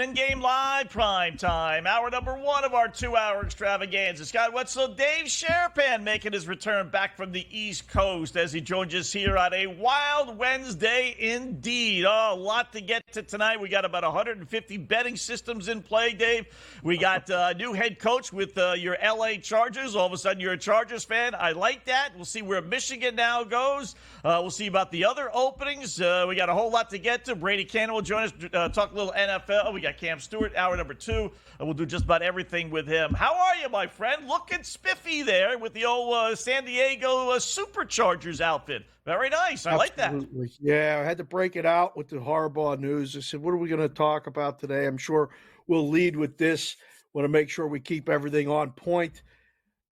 In-game live prime time. Hour number one of our 2-hour extravaganza. Scott Wetzel, Dave Sharapan making his return back from the East Coast as he joins us here on a wild Wednesday indeed. Oh, a lot to get to tonight. We got about 150 betting systems in play, Dave. We got a new head coach with your LA Chargers. All of a sudden, you're a Chargers fan. I like that. We'll see where Michigan now goes. We'll see about the other openings. We got a whole lot to get to. Brady Cannon will join us, talk a little NFL. We got Cam Stewart, hour number two. We'll do just about everything with him. How are you, my friend? Looking spiffy there with the old San Diego Superchargers outfit. Very nice. I like that. Yeah, I had to break it out with the Harbaugh news. I said, what are we going to talk about today? I'm sure we'll lead with this. Want to make sure we keep everything on point.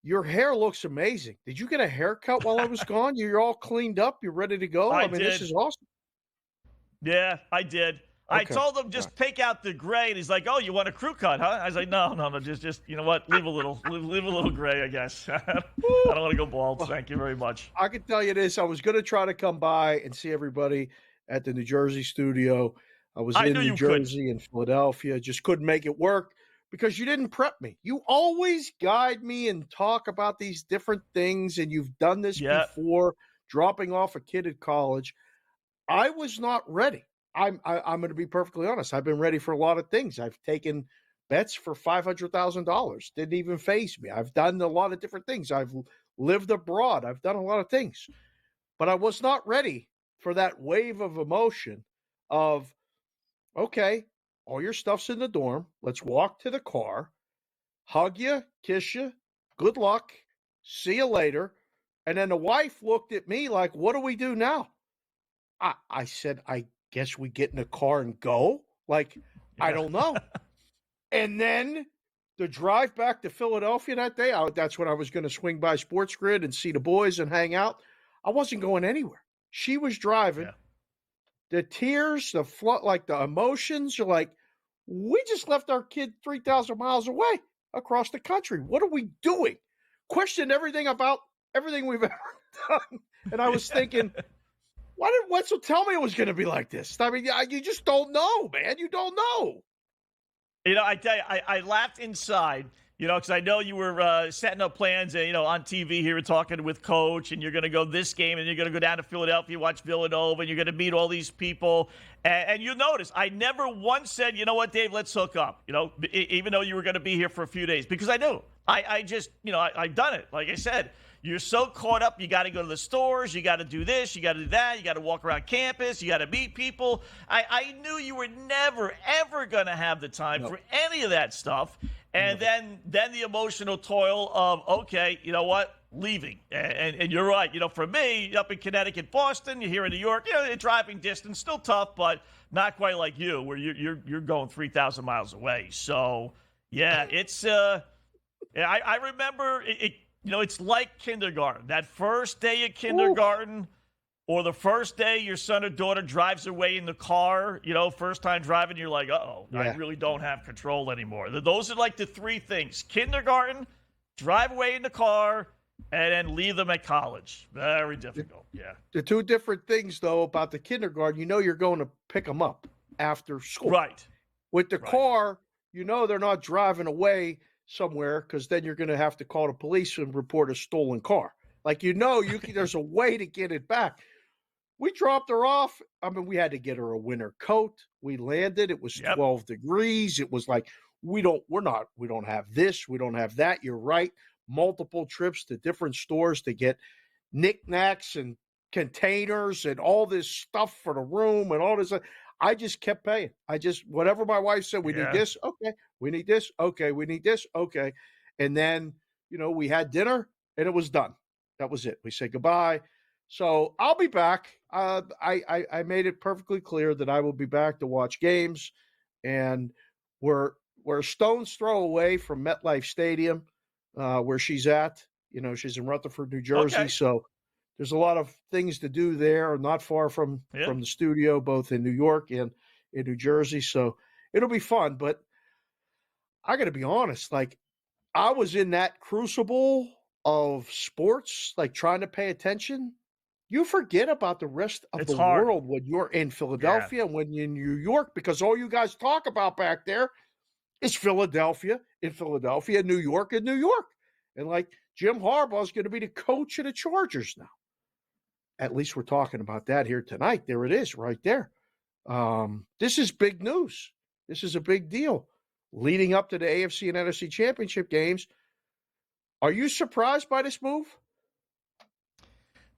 Your hair looks amazing. Did you get a haircut while I was gone? You're all cleaned up. You're ready to go. I mean, this is awesome. Yeah, I did. Okay. I told him just take out the gray, and he's like, "Oh, you want a crew cut, huh?" I was like, "No, just you know what? Leave a little gray, I guess. I don't want to go bald. Thank you very much." I can tell you this: I was going to try to come by and see everybody at the New Jersey studio. I was in New Jersey and Philadelphia. Just couldn't make it work because you didn't prep me. You always guide me and talk about these different things, and you've done this before, dropping off a kid at college. I was not ready. I'm going to be perfectly honest. I've been ready for a lot of things. I've taken bets for $500,000. Didn't even faze me. I've done a lot of different things. I've lived abroad. I've done a lot of things. But I was not ready for that wave of emotion of, okay, all your stuff's in the dorm. Let's walk to the car, hug you, kiss you, good luck, see you later. And then the wife looked at me like, what do we do now? I said, I guess we get in the car and go. I don't know. And then the drive back to Philadelphia that day, that's when I was going to swing by SportsGrid and see the boys and hang out. I wasn't going anywhere. She was driving. Yeah. The tears, the flood, the emotions, you're like, we just left our kid 3,000 miles away across the country. What are we doing? Question everything about everything we've ever done. And I was thinking, why did Wetzel tell me it was going to be like this? I mean, you just don't know, man. You don't know. I tell you, I laughed inside, because I know you were setting up plans, on TV here and talking with Coach, and you're going to go this game, and you're going to go down to Philadelphia, watch Villanova, and you're going to meet all these people. And you'll notice, I never once said, you know what, Dave, let's hook up, even though you were going to be here for a few days, because I knew. I just, I've done it. Like I said, you're so caught up. You got to go to the stores. You got to do this. You got to do that. You got to walk around campus. You got to meet people. I knew you were never, ever going to have the time for any of that stuff. And then the emotional toil of, okay, you know what? Leaving. And you're right. For me, up in Connecticut, Boston, you're here in New York, driving distance, still tough, but not quite like you, where you're going 3,000 miles away. So, yeah, it's I remember it. It's like kindergarten. That first day of kindergarten or the first day your son or daughter drives away in the car, first time driving, you're like, uh-oh, I really don't have control anymore. Those are like the three things. Kindergarten, drive away in the car, and then leave them at college. Very difficult, yeah. The two different things, though, about the kindergarten, you're going to pick them up after school. Right. With the car, they're not driving away somewhere, because then you're going to have to call the police and report a stolen car. There's a way to get it back. We dropped her off. I mean, we had to get her a winter coat. We landed. It was 12 degrees. It was like, we don't have this. We don't have that. You're right. Multiple trips to different stores to get knickknacks and containers and all this stuff for the room and all this. I just kept paying. Whatever my wife said, we need this. Okay. We need this. Okay. We need this. Okay. And then, we had dinner and it was done. That was it. We said goodbye. So I'll be back. I made it perfectly clear that I will be back to watch games, and we're a stone's throw away from MetLife Stadium, where she's at. She's in Rutherford, New Jersey. Okay. So there's a lot of things to do there, not far from the studio, both in New York and in New Jersey. So it'll be fun. But I got to be honest, I was in that crucible of sports, trying to pay attention. You forget about the rest of It's the hard. world when you're in Philadelphia and when you're in New York, because all you guys talk about back there is Philadelphia, New York, and New York. And like Jim Harbaugh is going to be the coach of the Chargers now. At least we're talking about that here tonight. There it is right there. This is big news. This is a big deal. Leading up to the AFC and NFC championship games, are you surprised by this move?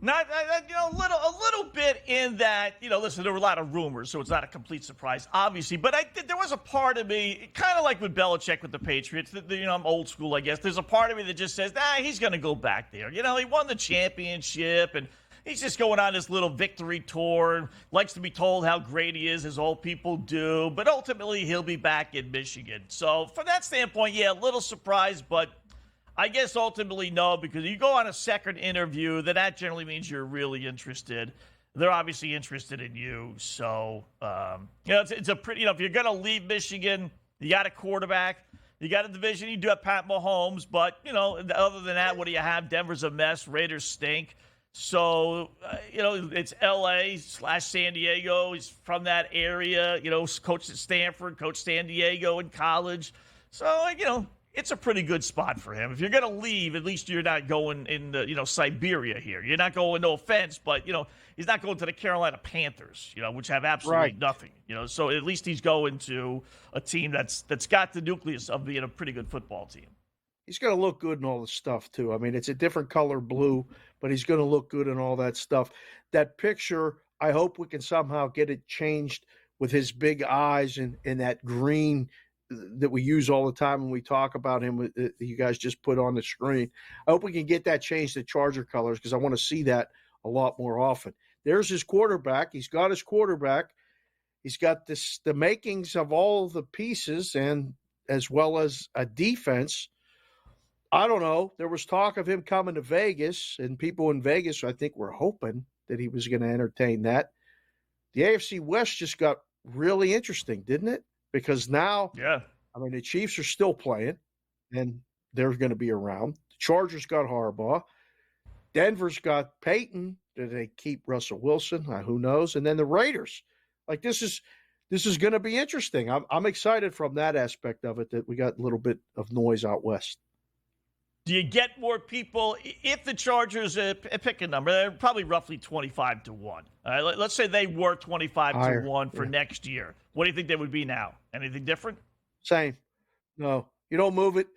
Not, a little bit in that, listen, there were a lot of rumors, so it's not a complete surprise, obviously. But there was a part of me, kind of like with Belichick with the Patriots, I'm old school, I guess. There's a part of me that just says, he's going to go back there. He won the championship, and he's just going on this little victory tour, likes to be told how great he is, as old people do. But ultimately, he'll be back in Michigan. So from that standpoint, a little surprised, but I guess ultimately no, because you go on a second interview, that generally means you're really interested. They're obviously interested in you. So, it's a pretty, if you're going to leave Michigan, you got a quarterback, you got a division, you do have Pat Mahomes, but, other than that, what do you have? Denver's a mess. Raiders stink. So, it's L.A./San Diego. He's from that area, coached at Stanford, coached San Diego in college. So, it's a pretty good spot for him. If you're going to leave, at least you're not going in Siberia here. You're not going, no offense, but, he's not going to the Carolina Panthers, which have absolutely nothing. So at least he's going to a team that's got the nucleus of being a pretty good football team. He's going to look good in all the stuff, too. I mean, it's a different color blue, but he's going to look good in all that stuff. That picture, I hope we can somehow get it changed with his big eyes and that green that we use all the time when we talk about him, you guys just put on the screen. I hope we can get that changed to Charger colors because I want to see that a lot more often. There's his quarterback. He's got his quarterback. He's got the makings of all the pieces and as well as a defense. I don't know. There was talk of him coming to Vegas, and people in Vegas, I think, were hoping that he was going to entertain that. The AFC West just got really interesting, didn't it? Because now, the Chiefs are still playing, and they're going to be around. The Chargers got Harbaugh. Denver's got Peyton. Do they keep Russell Wilson? Who knows? And then the Raiders. Like, this is going to be interesting. I'm excited from that aspect of it that we got a little bit of noise out west. Do you get more people if the Chargers pick a number? They're probably roughly 25 to 1. Let's say they were 25 to 1 for next year. What do you think they would be now? Anything different? Same. No, you don't move it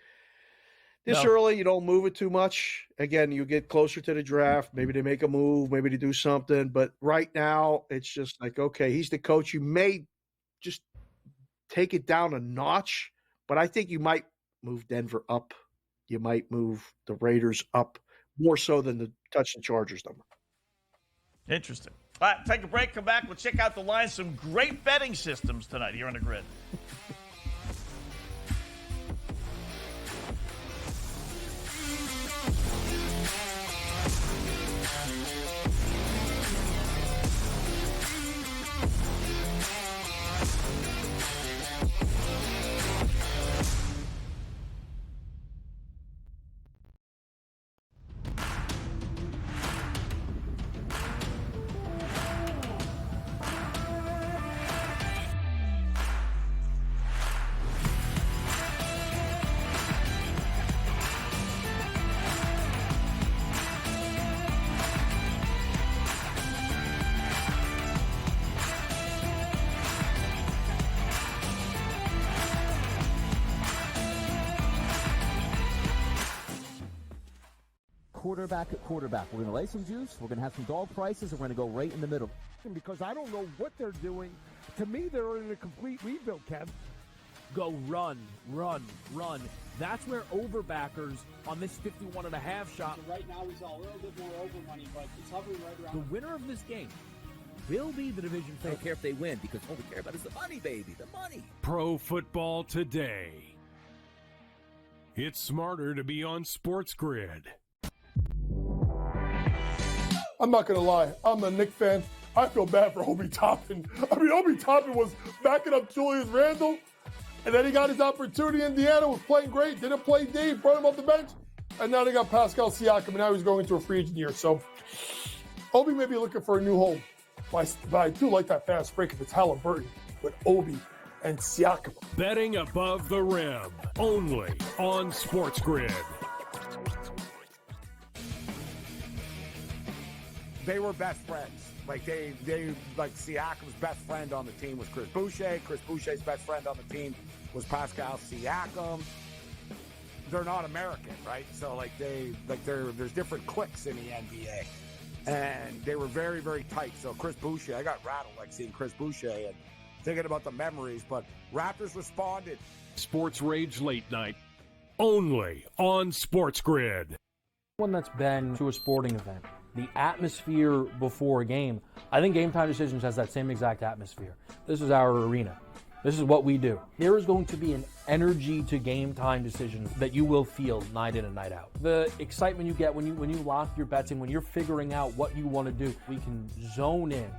this early. You don't move it too much. Again, you get closer to the draft. Maybe they make a move. Maybe they do something. But right now, it's just like, okay, he's the coach. You may just take it down a notch, but I think you might move Denver up. You might move the Raiders up more so than the touch the Chargers number. Interesting. All right, take a break, come back. We'll check out the line. Some great betting systems tonight here on the Grid. Quarterback at quarterback. We're going to lay some juice. We're going to have some dog prices, and we're going to go right in the middle. Because I don't know what they're doing. To me, they're in a complete rebuild, Kev. Go run, run, run. That's where overbackers on this 51.5 shot. Right now, he's a little bit more over money, but it's hovering right around. The winner of this game will be the division favorite. I don't care if they win because all we care about is the money, baby, the money. Pro Football Today. It's smarter to be on SportsGrid. I'm not going to lie. I'm a Knicks fan. I feel bad for Obi Toppin. I mean, Obi Toppin was backing up Julius Randle, and then he got his opportunity. Indiana was playing great. Didn't play deep. Brought him off the bench. And now they got Pascal Siakam, and now he's going into a free agent year. So Obi may be looking for a new home, but I do like that fast break if it's Halliburton with Obi and Siakam. Betting above the rim, only on SportsGrid. They were best friends. Like Siakam's best friend on the team was Chris Boucher. Chris Boucher's best friend on the team was Pascal Siakam. They're not American, right? So there's different cliques in the NBA, and they were very, very tight. So Chris Boucher, I got rattled seeing Chris Boucher and thinking about the memories. But Raptors responded. Sports Rage Late Night, only on SportsGrid. One that's been to a sporting event, the atmosphere before a game, I think Game Time Decisions has that same exact atmosphere. This is our arena. This is what we do. There is going to be an energy to Game Time Decisions that you will feel night in and night out. The excitement you get when you lock your bets in, when you're figuring out what you want to do, we can zone in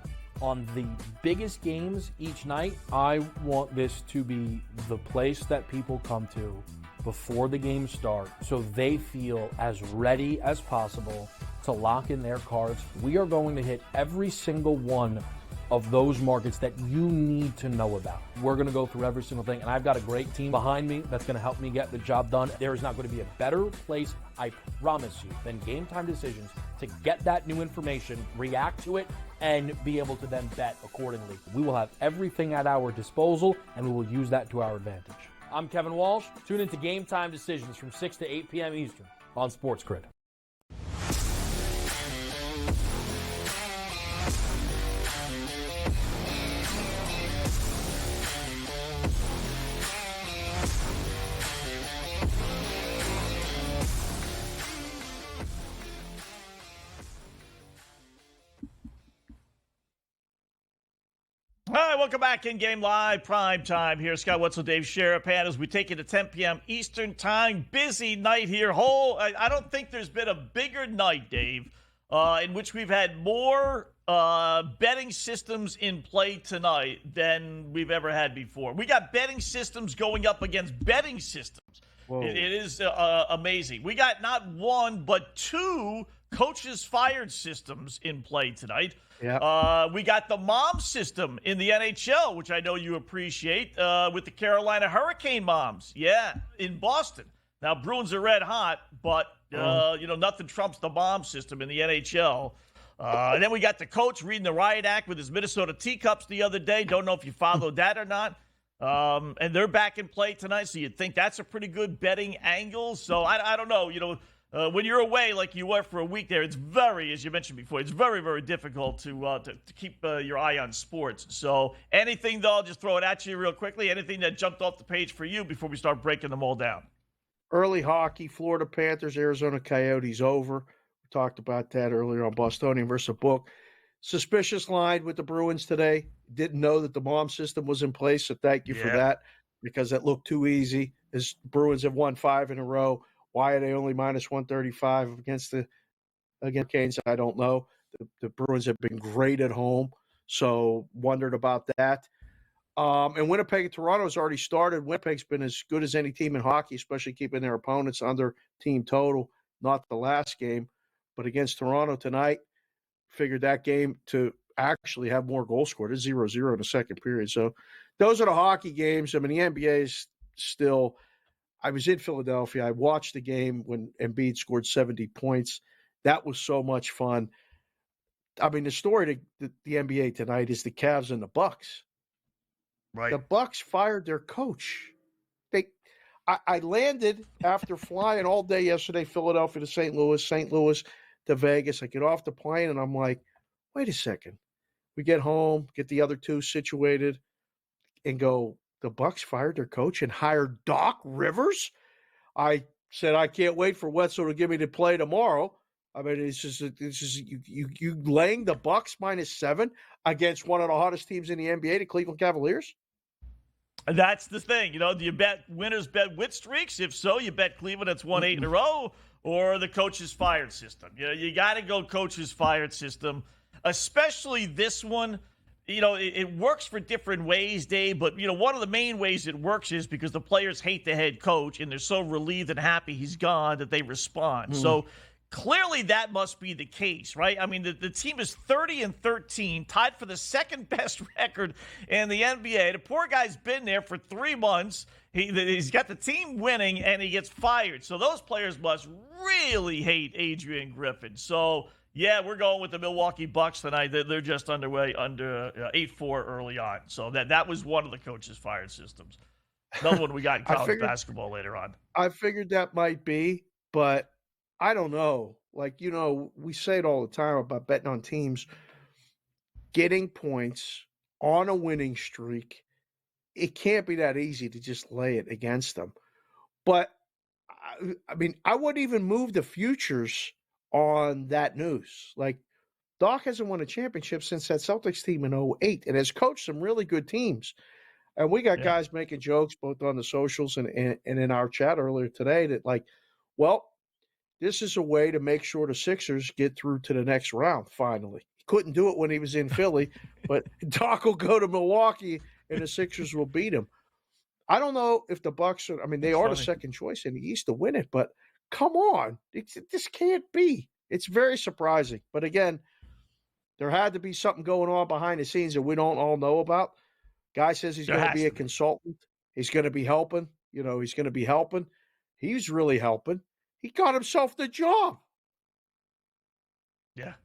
on the biggest games each night. I want this to be the place that people come to before the games start so they feel as ready as possible to lock in their cards. We are going to hit every single one of those markets that you need to know about. We're going to go through every single thing, and I've got a great team behind me that's going to help me get the job done. There is not going to be a better place, I promise you, than Game Time Decisions to get that new information, react to it, and be able to then bet accordingly. We will have everything at our disposal, and we will use that to our advantage. I'm Kevin Walsh. Tune into Game Time Decisions from 6 to 8 p.m. Eastern on SportsGrid. All right, welcome back. In-game live, prime time here. Scott Wetzel, Dave Sharapan, as we take you to 10 p.m. Eastern time. Busy night here. I don't think there's been a bigger night, Dave, in which we've had more betting systems in play tonight than we've ever had before. We got betting systems going up against betting systems. It is amazing. We got not one, but two coaches fired systems in play tonight. Yeah. We got the mom system in the NHL, which I know you appreciate, with the Carolina Hurricane moms. Yeah, in Boston. Now, Bruins are red hot, but, nothing trumps the mom system in the NHL. And then we got the coach reading the riot act with his Minnesota teacups the other day. Don't know if you followed that or not. And they're back in play tonight, so you'd think that's a pretty good betting angle. So I don't know, when you're away like you were for a week there, it's very, as you mentioned before, it's very, very difficult to keep your eye on sports. So anything, though, I'll just throw it at you real quickly. Anything that jumped off the page for you before we start breaking them all down? Early hockey, Florida Panthers, Arizona Coyotes over. We talked about that earlier on Bostonian versus Book. Suspicious line with the Bruins today. Didn't know that the mom system was in place, so thank you for that, because that looked too easy. As Bruins have won 5 in a row. Why are they only minus 135 against Canes? I don't know. The Bruins have been great at home, so wondered about that. And Winnipeg and Toronto has already started. Winnipeg's been as good as any team in hockey, especially keeping their opponents under team total. Not the last game, but against Toronto tonight, figured that game to actually have more goals scored. It's 0-0 in the second period. So those are the hockey games. I mean, the NBA is still – I was in Philadelphia. I watched the game when Embiid scored 70 points. That was so much fun. I mean, the story to the NBA tonight is the Cavs and the Bucks. Right. The Bucks fired their coach. I landed after flying all day yesterday, Philadelphia to St. Louis to Vegas. I get off the plane, and I'm like, wait a second. We get home, get the other two situated, and go, the Bucks fired their coach and hired Doc Rivers? I said, I can't wait for Wetzel to give me the play tomorrow. I mean, it's just you laying the Bucks -7 against one of the hottest teams in the NBA, the Cleveland Cavaliers? And that's the thing. Do you bet winners bet win streaks? If so, you bet Cleveland that's won 8 in a row, or the coach's fired system. You got to go coach's fired system, especially this one. It works for different ways, Dave, but, one of the main ways it works is because the players hate the head coach and they're so relieved and happy he's gone that they respond. So clearly that must be the case, right? I mean, the team is 30-13, tied for the second best record in the NBA. The poor guy's been there for 3 months. He's got the team winning, and he gets fired. So those players must really hate Adrian Griffin. So, yeah, we're going with the Milwaukee Bucks tonight. They're just underway under 8-4 early on. So that was one of the coaches' fired systems. Another one we got in college basketball later on. I figured that might be, but I don't know. Like, we say it all the time about betting on teams getting points on a winning streak. It can't be that easy to just lay it against them. But, I mean, I wouldn't even move the futures on that news. Like, Doc hasn't won a championship since that Celtics team in 2008 and has coached some really good teams. And we got guys making jokes both on the socials and in our chat earlier today that, like, well, this is a way to make sure the Sixers get through to the next round finally. He couldn't do it when he was in Philly, but Doc will go to Milwaukee and the Sixers will beat him. I don't know if the Bucks are – I mean, they are the second choice in the East to win it, but come on. This can't be. It's very surprising. But, again, there had to be something going on behind the scenes that we don't all know about. Guy says he's going to be a consultant. He's going to be helping. He's going to be helping. He's really helping. He got himself the job. Yeah.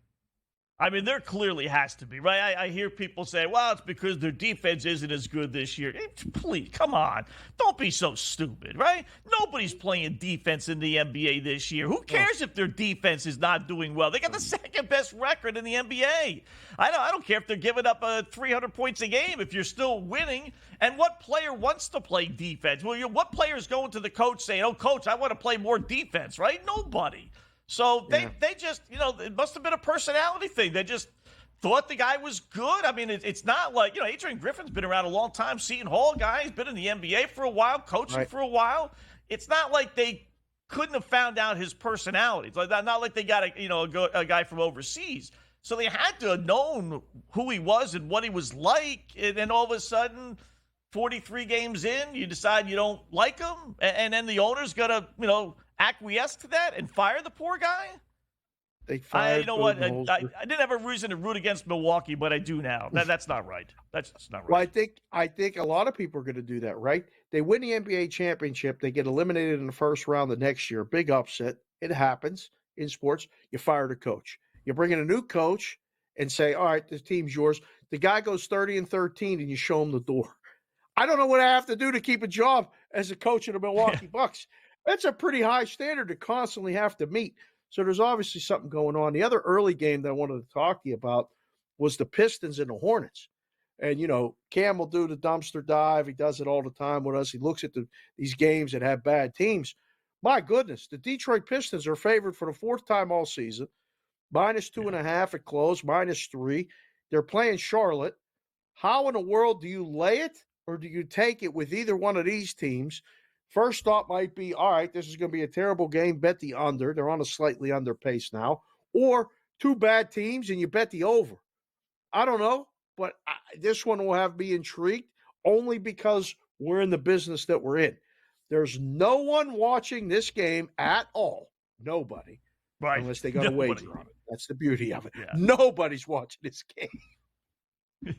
I mean, there clearly has to be, right? I hear people say, well, it's because their defense isn't as good this year. Please, come on. Don't be so stupid, right? Nobody's playing defense in the NBA this year. Who cares if their defense is not doing well? They got the second best record in the NBA. I don't care if they're giving up 300 points a game if you're still winning. And what player wants to play defense? Well, what player is going to the coach saying, oh, coach, I want to play more defense, right? Nobody. So they just, it must have been a personality thing. They just thought the guy was good. I mean, it's not like, Adrian Griffin's been around a long time. Seton Hall guy, he's been in the NBA for a while, coaching for a while. It's not like they couldn't have found out his personality. It's like not like they got a guy from overseas. So they had to have known who he was and what he was like. And then all of a sudden, 43 games in, you decide you don't like him. And then the owner's going to, acquiesce to that and fire the poor guy? They fired. You know what? I didn't have a reason to root against Milwaukee, but I do now. That's not right. That's just not right. Well, I think a lot of people are going to do that, right? They win the NBA championship. They get eliminated in the first round the next year. Big upset. It happens in sports. You fire the coach. You bring in a new coach and say, all right, this team's yours. The guy goes 30-13 and you show him the door. I don't know what I have to do to keep a job as a coach of the Milwaukee Bucks. That's a pretty high standard to constantly have to meet. So there's obviously something going on. The other early game that I wanted to talk to you about was the Pistons and the Hornets. And, Cam will do the dumpster dive. He does it all the time with us. He looks at these games that have bad teams. My goodness, the Detroit Pistons are favored for the fourth time all season. -2.5 at close, -3. They're playing Charlotte. How in the world do you lay it or do you take it with either one of these teams? First thought might be, all right, this is going to be a terrible game. Bet the under. They're on a slightly under pace now. Or two bad teams and you bet the over. I don't know, but this one will have me intrigued only because we're in the business that we're in. There's no one watching this game at all. Nobody. Right. Unless they got a wager on it. That's the beauty of it. Yeah. Nobody's watching this game.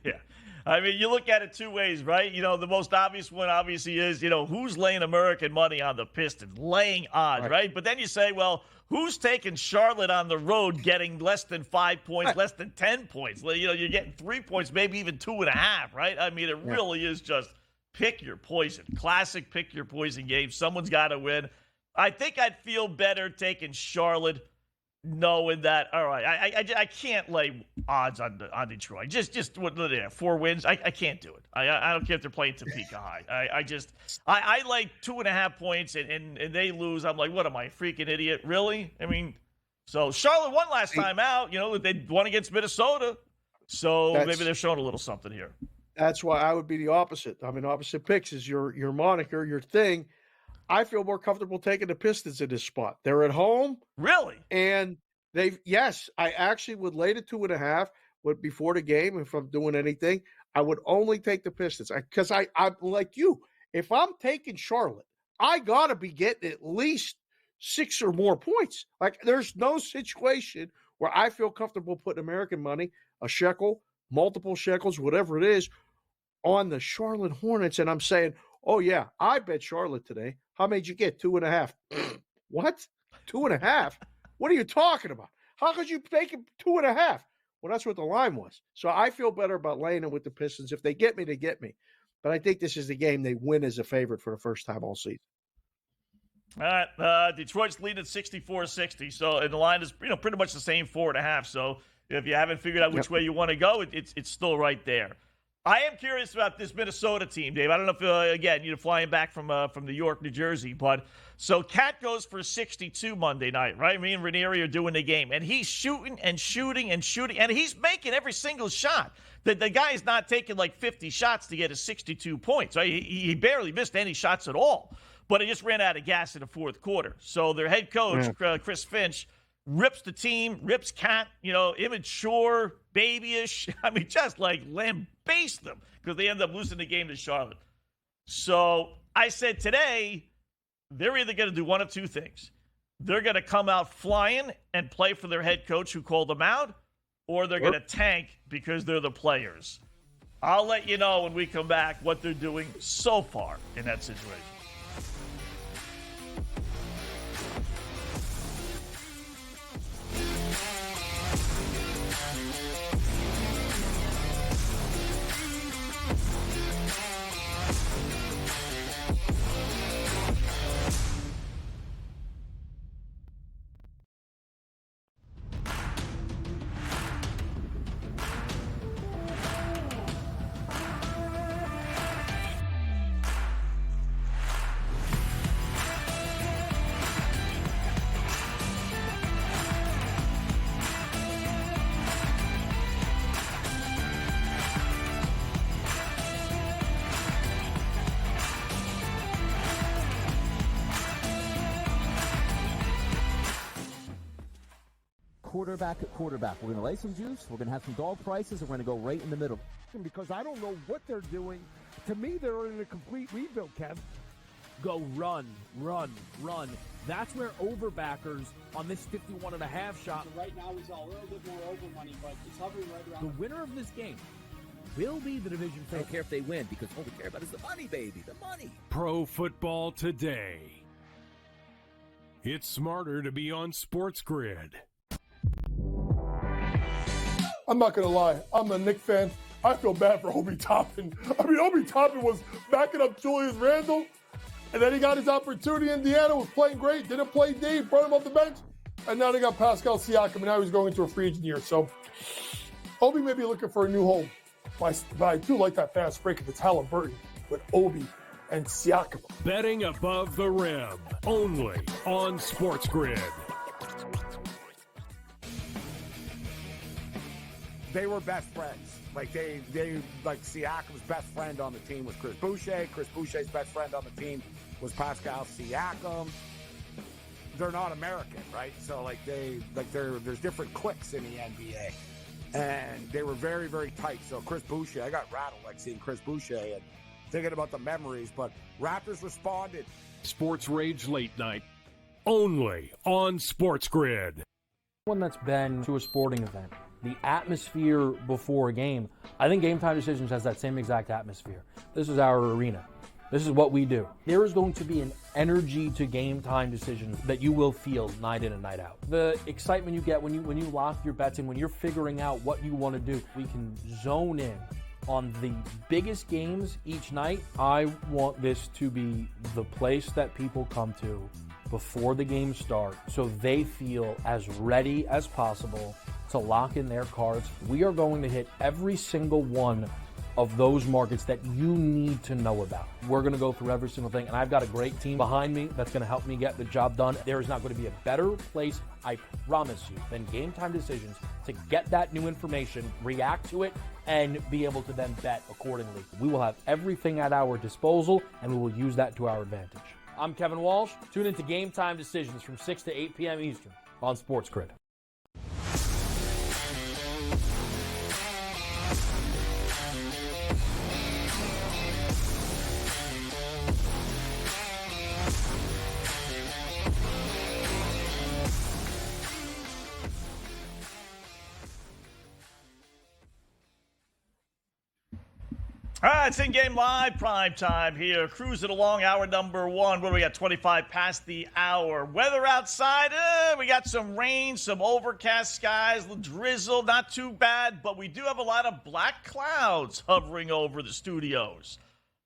Yeah. I mean, you look at it two ways, right? The most obvious one obviously is, who's laying American money on the Pistons? Laying odds, right? But then you say, well, who's taking Charlotte on the road getting less than 5 points, less than 10 points? You're getting 3 points, maybe even 2.5, right? I mean, it really is just pick your poison. Classic pick your poison game. Someone's got to win. I think I'd feel better taking Charlotte knowing that, all right, I can't lay odds on Detroit. Just what 4 wins. I can't do it. I don't care if they're playing Topeka High. I lay 2.5 points and they lose. I'm like, what am I, a freaking idiot? Really? I mean, so Charlotte won last time out. They won against Minnesota. So maybe they're showing a little something here. That's why I would be the opposite. I mean, opposite picks is your moniker, your thing. I feel more comfortable taking the Pistons in this spot. They're at home. Really? And I actually would lay the 2.5 before the game. If I'm doing anything, I would only take the Pistons because I'm like you. If I'm taking Charlotte, I got to be getting at least 6 or more points. Like, there's no situation where I feel comfortable putting American money, a shekel, multiple shekels, whatever it is, on the Charlotte Hornets. And I'm saying, oh, yeah, I bet Charlotte today. How many did you get? 2.5. What? 2.5? What are you talking about? How could you make it 2.5? Well, that's what the line was. So I feel better about laying it with the Pistons. If they get me, they get me. But I think this is the game they win as a favorite for the first time all season. All right, Detroit's leading 64-60. So, and the line is pretty much the same 4.5. So if you haven't figured out which way you want to go, it's still right there. I am curious about this Minnesota team, Dave. I don't know if, again, you're flying back from New York, New Jersey, but so Cat goes for 62 Monday night, right? Me and Ranieri are doing the game, and he's shooting and shooting and shooting, and he's making every single shot. The guy is not taking like 50 shots to get his 62 points. Right? He barely missed any shots at all, but he just ran out of gas in the fourth quarter. So their head coach, Chris Finch, rips the team, rips Cat, immature, babyish. I mean, just like lambaste them because they end up losing the game to Charlotte. So I said today, they're either going to do one of two things. They're going to come out flying and play for their head coach who called them out, or they're going to tank because they're the players. I'll let you know when we come back what they're doing so far in that situation. Quarterback at quarterback. We're going to lay some juice. We're going to have some dog prices, and we're going to go right in the middle. Because I don't know what they're doing. To me, they're in a complete rebuild, Kev. Go run, run, run. That's where overbackers on this 51.5 shot. So right now, he's a little bit more over money, but it's hovering right around. The winner of this game will be the division I favorite. don't care if they win because all we care about is the money, baby. The money. Pro Football Today. It's smarter to be on SportsGrid. I'm not going to lie. I'm a Knicks fan. I feel bad for Obi Toppin. I mean, Obi Toppin was backing up Julius Randle, and then he got his opportunity. Indiana was playing great. Didn't play deep. Brought him off the bench. And now they got Pascal Siakam, and now he's going into a free agent year. So Obi may be looking for a new home. But I do like that fast break if it's Halliburton with Obi and Siakam. Betting above the rim. Only on SportsGrid. They were best friends. Like Siakam's best friend on the team was Chris Boucher. Chris Boucher's best friend on the team was Pascal Siakam. They're not American, right? So there's different cliques in the NBA, and they were very, very tight. So Chris Boucher, I got rattled seeing Chris Boucher and thinking about the memories. But Raptors responded. Sports Rage Late Night. Only on SportsGrid. One that's been to a sporting event. The atmosphere before a game, I think Game Time Decisions has that same exact atmosphere. This is our arena. This is what we do. There is going to be an energy to Game Time Decisions that you will feel night in and night out. The excitement you get when you lock your bets in, when you're figuring out what you want to do, we can zone in on the biggest games each night. I want this to be the place that people come to before the games start so they feel as ready as possible to lock in their cards. We are going to hit every single one of those markets that you need to know about. We're going to go through every single thing, and I've got a great team behind me that's going to help me get the job done. There is not going to be a better place, I promise you, than Game Time Decisions to get that new information, react to it, and be able to then bet accordingly. We will have everything at our disposal, and we will use that to our advantage. I'm Kevin Walsh. Tune into Game Time Decisions from 6 to 8 p.m. Eastern on SportsGrid. All right, it's in-game live, prime time here. Cruising along, hour number 1. What do we got, 25 past the hour. Weather outside, we got some rain, some overcast skies, drizzle, not too bad, but we do have a lot of black clouds hovering over the studios.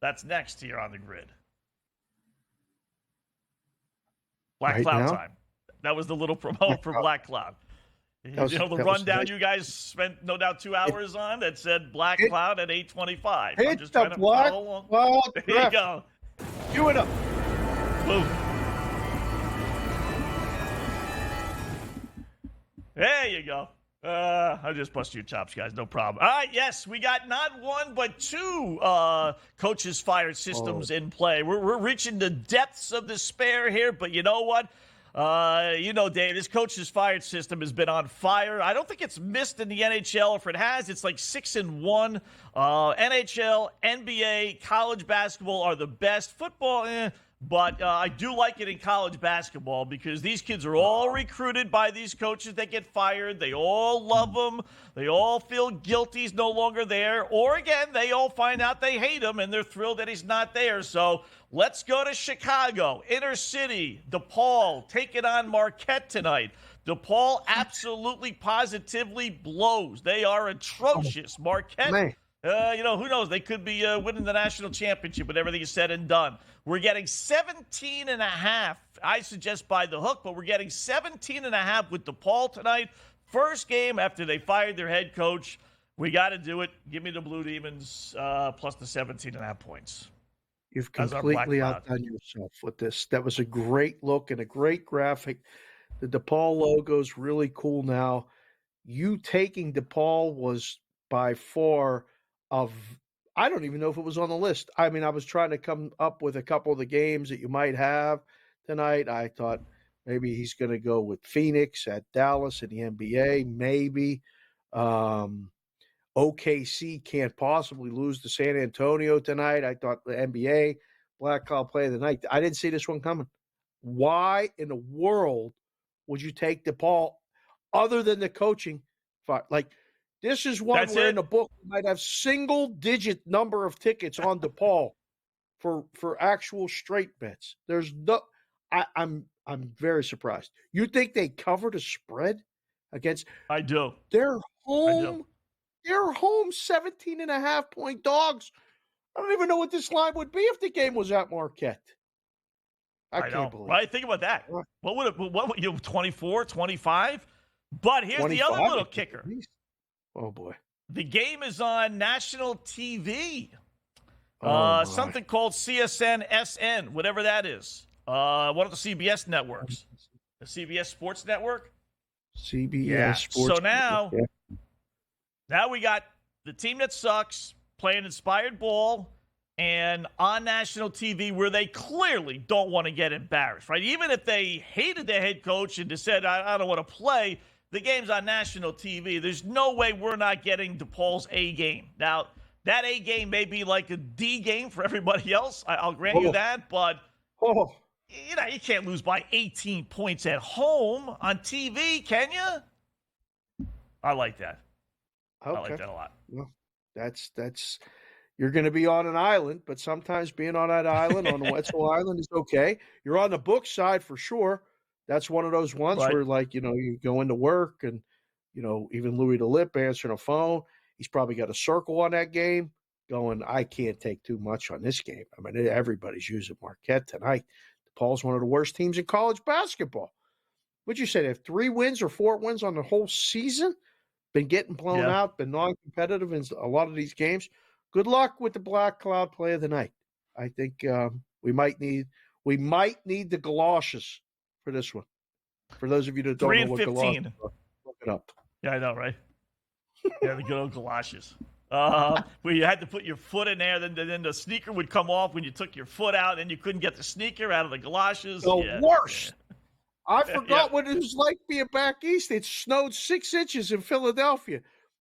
That's next here on the grid. Black Cloud time. That was the little promo for Black Cloud. The rundown you guys spent, no doubt, 2 hours on that said Black Cloud at 8:25. I'm just trying to follow along. There you go. Cue it up. Boom. There you go. I'll just bust your chops, guys. No problem. All right, yes, we got not one but two coaches fired systems in play. We're reaching the depths of despair here, but you know what? Dave, this coach's fired system has been on fire. I don't think it's missed in the NHL. If it has, it's like 6-1. NHL, NBA, college basketball are the best. Football, but I do like it in college basketball because these kids are all recruited by these coaches that get fired. They all love him. They all feel guilty he's no longer there. Or, again, they all find out they hate him and they're thrilled that he's not there. So let's go to Chicago, inner city. DePaul taking on Marquette tonight. DePaul absolutely, positively blows. They are atrocious. Marquette, who knows? They could be winning the national championship when everything is said and done. We're getting 17.5. I suggest by the hook, but we're getting 17.5 with DePaul tonight. First game after they fired their head coach. We got to do it. Give me the Blue Demons plus the 17.5 points. You've completely outdone yourself with this. That was a great look and a great graphic. The DePaul logo is really cool now. You taking DePaul was by far I don't even know if it was on the list. I mean, I was trying to come up with a couple of the games that you might have tonight. I thought maybe he's going to go with Phoenix at Dallas in the NBA, maybe. OKC can't possibly lose to San Antonio tonight. I thought the NBA, Black Cloud play of the night. I didn't see this one coming. Why in the world would you take DePaul other than the coaching? Like, this is one where in the book we might have single-digit number of tickets on DePaul for actual straight bets. There's no I'm very surprised. You think they covered a spread against? I do. They're home. They're home 17.5-point dogs. I don't even know what this line would be if the game was at Marquette. I can't believe it. Right? Think about that. What would you 24, 25? But here's the other little kicker. Oh, boy. The game is on national TV. Something called CSN-SN, whatever that is. One of the CBS networks. The CBS Sports Network? CBS Sports So now we got the team that sucks playing inspired ball and on national TV where they clearly don't want to get embarrassed, right? Even if they hated their head coach and just said, I don't want to play, the game's on national TV. There's no way we're not getting DePaul's A game. Now, that A game may be like a D game for everybody else. I'll grant you that, but you can't lose by 18 points at home on TV, can you? I like that. Okay. I like that a lot. Well, that's you're going to be on an island, but sometimes being on that island, on the Wetzel Island, is okay. You're on the book side for sure. That's one of those ones where, you go into work and, even Louis DeLip answering a phone. He's probably got a circle on that game going, I can't take too much on this game. I mean, everybody's using Marquette tonight. DePaul's one of the worst teams in college basketball. What'd you say? They have 3 wins or 4 wins on the whole season? Been getting blown out, been non-competitive in a lot of these games. Good luck with the Black Cloud play of the night. I think we might need the galoshes for this one. For those of you that don't know what galoshes are, look it up. Yeah, I know, right? Yeah, the good old galoshes. Where you had to put your foot in there, then the sneaker would come off when you took your foot out, and you couldn't get the sneaker out of the galoshes. The worst. I forgot what it was like being back east. It snowed 6 inches in Philadelphia.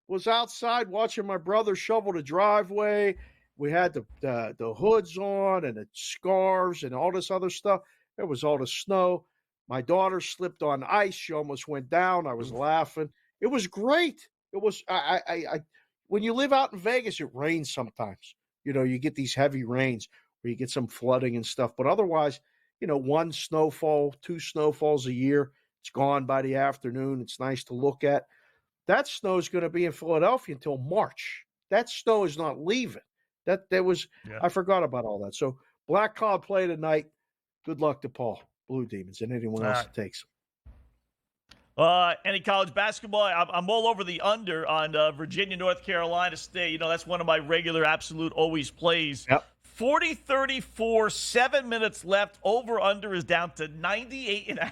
Was outside watching my brother shovel the driveway. We had the hoods on and the scarves and all this other stuff. There was all the snow. My daughter slipped on ice. She almost went down. I was laughing. It was great. It was I when you live out in Vegas, it rains sometimes. You get these heavy rains where you get some flooding and stuff. But otherwise, one snowfall, two snowfalls a year. It's gone by the afternoon. It's nice to look at. That snow is going to be in Philadelphia until March. That snow is not leaving. I forgot about all that. So Black Cloud play tonight. Good luck to Paul, Blue Demons, and anyone else that takes them. Any college basketball? I'm all over the under on Virginia, North Carolina State. That's one of my regular absolute always plays. Yep. 40-34, 7 minutes left. Over-under is down to 98.5.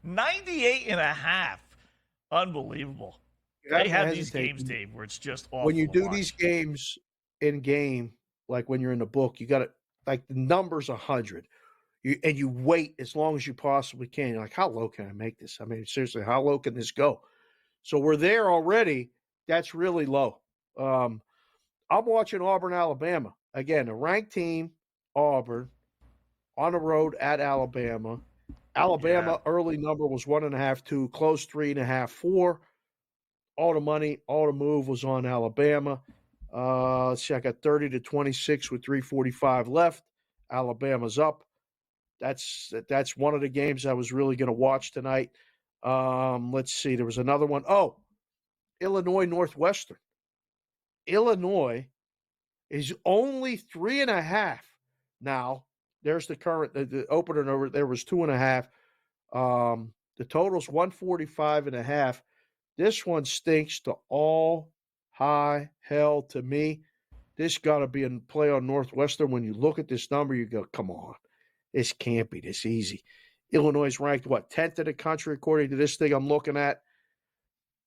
98.5. Unbelievable. They have these games, Dave, where it's just awful. When you do these games in game, like when you're in the book, you got to, like, the number's 100. And you wait as long as you possibly can. You're like, how low can I make this? I mean, seriously, how low can this go? So we're there already. That's really low. I'm watching Auburn, Alabama. Again, a ranked team, Auburn, on the road at Alabama. Alabama early number was 1.5, 2, close 3.5, 4. All the money, all the move was on Alabama. Let's see, I got 30-26 with 3:45 left. Alabama's up. That's one of the games I was really going to watch tonight. Let's see, there was another one. Oh, Illinois Northwestern. Illinois is only 3.5 now. There's the current, the opener over there was 2.5. The total's 145.5. This one stinks to all high hell to me. This got to be in play on Northwestern. When you look at this number, you go, come on. This can't be this easy. Illinois is ranked, 10th in the country according to this thing I'm looking at.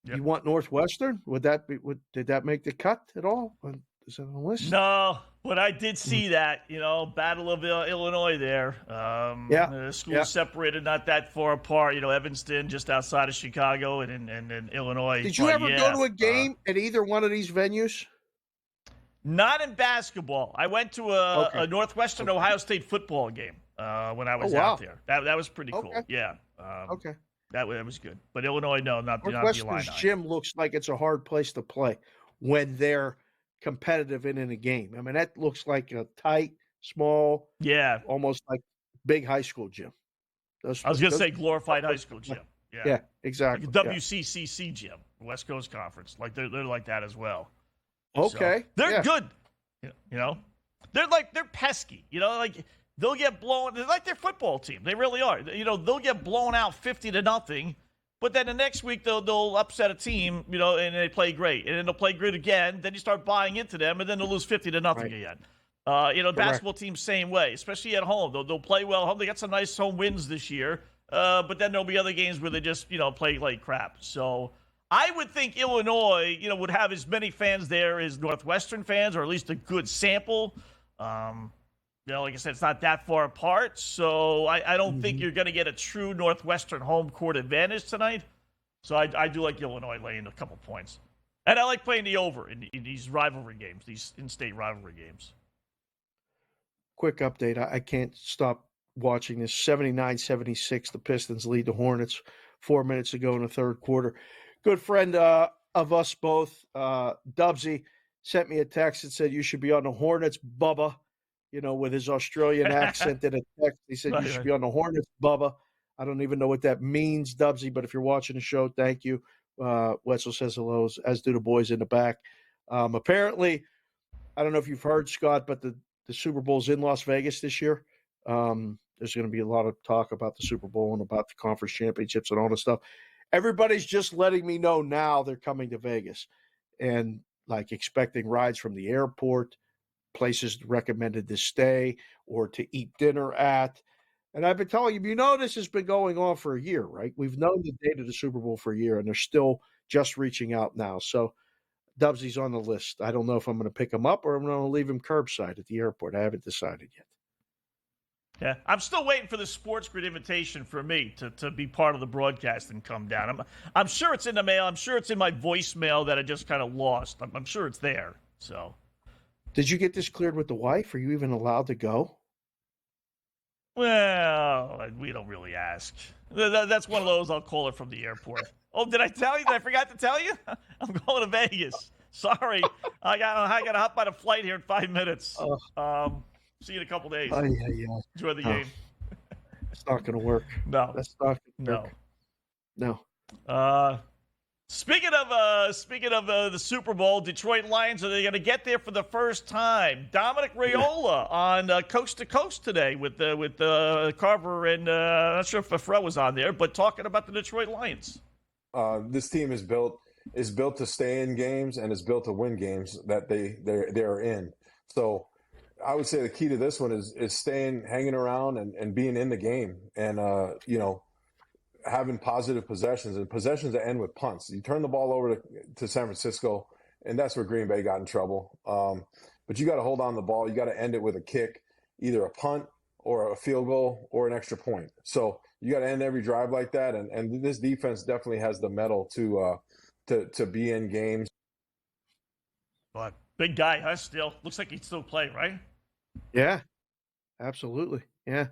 Yep. You want Northwestern? Did that make the cut at all? Is that on the list? No, but I did see that, Battle of Illinois there. The schools separated not that far apart. Evanston just outside of Chicago and Illinois. Did you ever go to a game at either one of these venues? Not in basketball. I went to a Northwestern Ohio State football game when I was out there. That was pretty cool. Yeah. Okay. That was good. But Illinois, no, not the Northwestern's gym looks like it's a hard place to play when they're competitive in a game. I mean, that looks like a tight, small, almost like big high school gym. I was going to say glorified high school gym. Yeah, exactly. Like a WCCC gym, West Coast Conference. Like they're like that as well. Okay. So, they're good. They're pesky. Like they'll get blown. They're like their football team. They really are. They'll get blown out 50-0. But then the next week they'll upset a team, and they play great, and then they'll play great again. Then you start buying into them, and then they'll lose 50-0 again. Basketball teams same way, especially at home. They'll play well at home. They got some nice home wins this year, but then there'll be other games where they just play like crap. So I would think Illinois would have as many fans there as Northwestern fans, or at least a good sample. Like I said, it's not that far apart, so I don't think you're going to get a true Northwestern home court advantage tonight. So I do like Illinois laying a couple points. And I like playing the over in these rivalry games, these in-state rivalry games. Quick update. I can't stop watching this. 79-76, the Pistons lead the Hornets 4 minutes ago in the third quarter. Good friend of us both, Dubsy, sent me a text that said, you should be on the Hornets, Bubba. With his Australian accent in a text. He said, you should be on the Hornets, Bubba. I don't even know what that means, Dubsy, but if you're watching the show, thank you. Wetzel says hello, as do the boys in the back. Apparently, I don't know if you've heard, Scott, but the Super Bowl's in Las Vegas this year. There's going to be a lot of talk about the Super Bowl and about the conference championships and all this stuff. Everybody's just letting me know now they're coming to Vegas and, expecting rides from the airport, places recommended to stay or to eat dinner at. And I've been telling you, this has been going on for a year, right? We've known the date of the Super Bowl for a year, and they're still just reaching out now. So Dubsy's on the list. I don't know if I'm going to pick him up or I'm going to leave him curbside at the airport. I haven't decided yet. Yeah, I'm still waiting for the SportsGrid invitation for me to be part of the broadcast and come down. I'm sure it's in the mail. I'm sure it's in my voicemail that I just kind of lost. I'm sure it's there. So. Did you get this cleared with the wife? Are you even allowed to go? Well, we don't really ask. That's one of those I'll call her from the airport. Oh, did I tell you? Did I forgot to tell you? I'm going to Vegas. Sorry, I got to hop on a flight here in 5 minutes. See you in a couple days. Yeah. Enjoy the game. It's not going to work. No, that's not going to work. No. Speaking of the Super Bowl, Detroit Lions, are they going to get there for the first time? Dominic Raiola on Coast to Coast today with Carver and I'm not sure if Farrell was on there, but talking about the Detroit Lions. This team is built to stay in games and is built to win games that they're in. So I would say the key to this one is hanging around and being in the game and having positive possessions and possessions that end with punts. You turn the ball over to San Francisco, and that's where Green Bay got in trouble. But you got to hold on the ball. You got to end it with a kick, either a punt or a field goal or an extra point. So you got to end every drive like that. And this defense definitely has the mettle to be in games. But big guy, huh? Still looks like he'd still play, right? Yeah, absolutely. Yeah.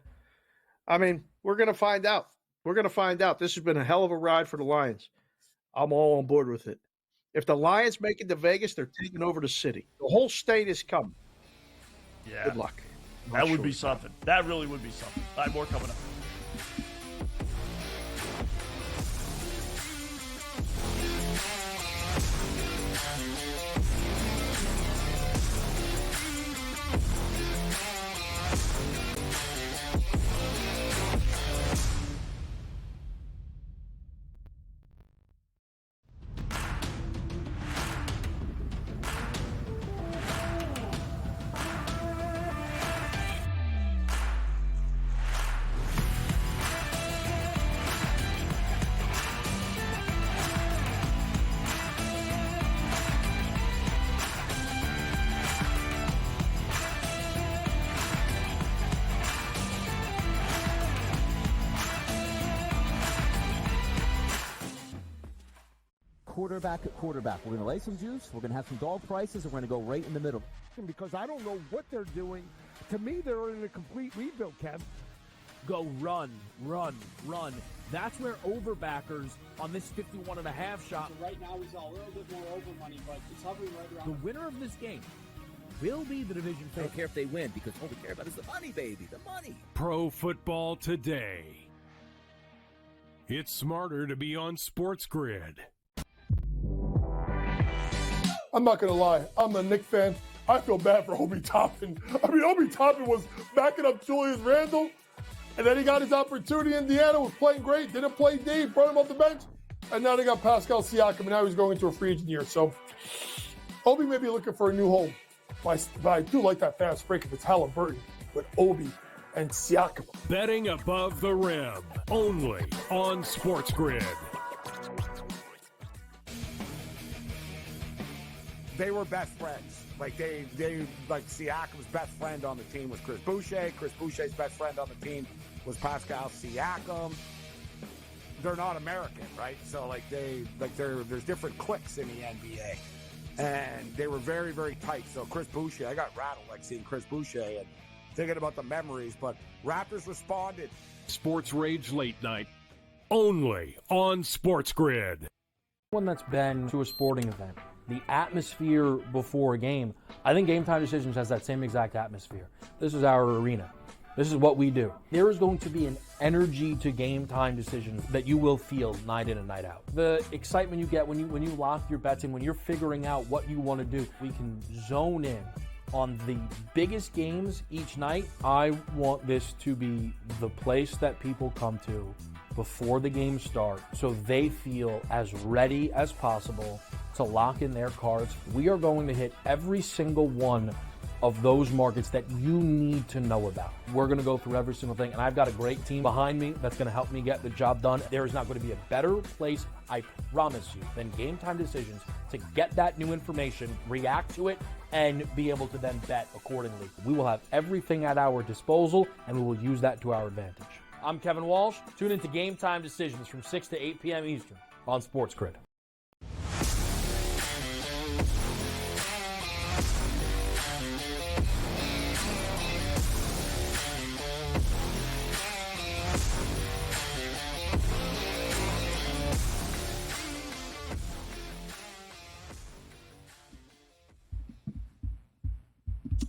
I mean, we're going to find out. This has been a hell of a ride for the Lions. I'm all on board with it. If the Lions make it to Vegas, they're taking over the city. The whole state is coming. Yeah. Good luck. That would be something. That really would be something. All right, more coming up. Quarterback at quarterback. We're going to lay some juice. We're going to have some dog prices, and we're going to go right in the middle. Because I don't know what they're doing. To me, they're in a complete rebuild, Kev. Go run. That's where overbackers on this 51.5 shot. So right now, he's a little bit more over money, but it's hovering right around. The winner of this game will be the division I favorite. don't care if they win because all we care about is the money, baby, the money. Pro Football Today. It's smarter to be on SportsGrid. I'm not going to lie. I'm a Knicks fan. I feel bad for Obi Toppin. I mean, Obi Toppin was backing up Julius Randle, and then he got his opportunity. Indiana was playing great. Didn't play deep. Brought him off the bench. And now they got Pascal Siakam, and now he's going into a free agent year. So Obi may be looking for a new home. But I do like that fast break if it's Halliburton with Obi and Siakam. Betting above the rim. Only on SportsGrid. They were best friends. Like Siakam's best friend on the team was Chris Boucher. Chris Boucher's best friend on the team was Pascal Siakam. They're not American, right? So there's different cliques in the NBA. And they were very, very tight. So Chris Boucher, I got rattled seeing Chris Boucher and thinking about the memories, but Raptors responded. Sports Rage Late Night. Only on SportsGrid. One that's been to a sporting event. The atmosphere before a game, I think Game Time Decisions has that same exact atmosphere. This is our arena. This is what we do. There is going to be an energy to Game Time Decisions that you will feel night in and night out. The excitement you get when you lock your bets in, when you're figuring out what you want to do, we can zone in on the biggest games each night. I want this to be the place that people come to before the games start so they feel as ready as possible to lock in their cards. We are going to hit every single one of those markets that you need to know about. We're going to go through every single thing, and I've got a great team behind me that's going to help me get the job done. There is not going to be a better place, I promise you, than Game Time Decisions to get that new information, react to it, and be able to then bet accordingly. We will have everything at our disposal, and we will use that to our advantage. I'm Kevin Walsh. Tune into Game Time Decisions from 6 to 8 p.m. Eastern on SportsGrid.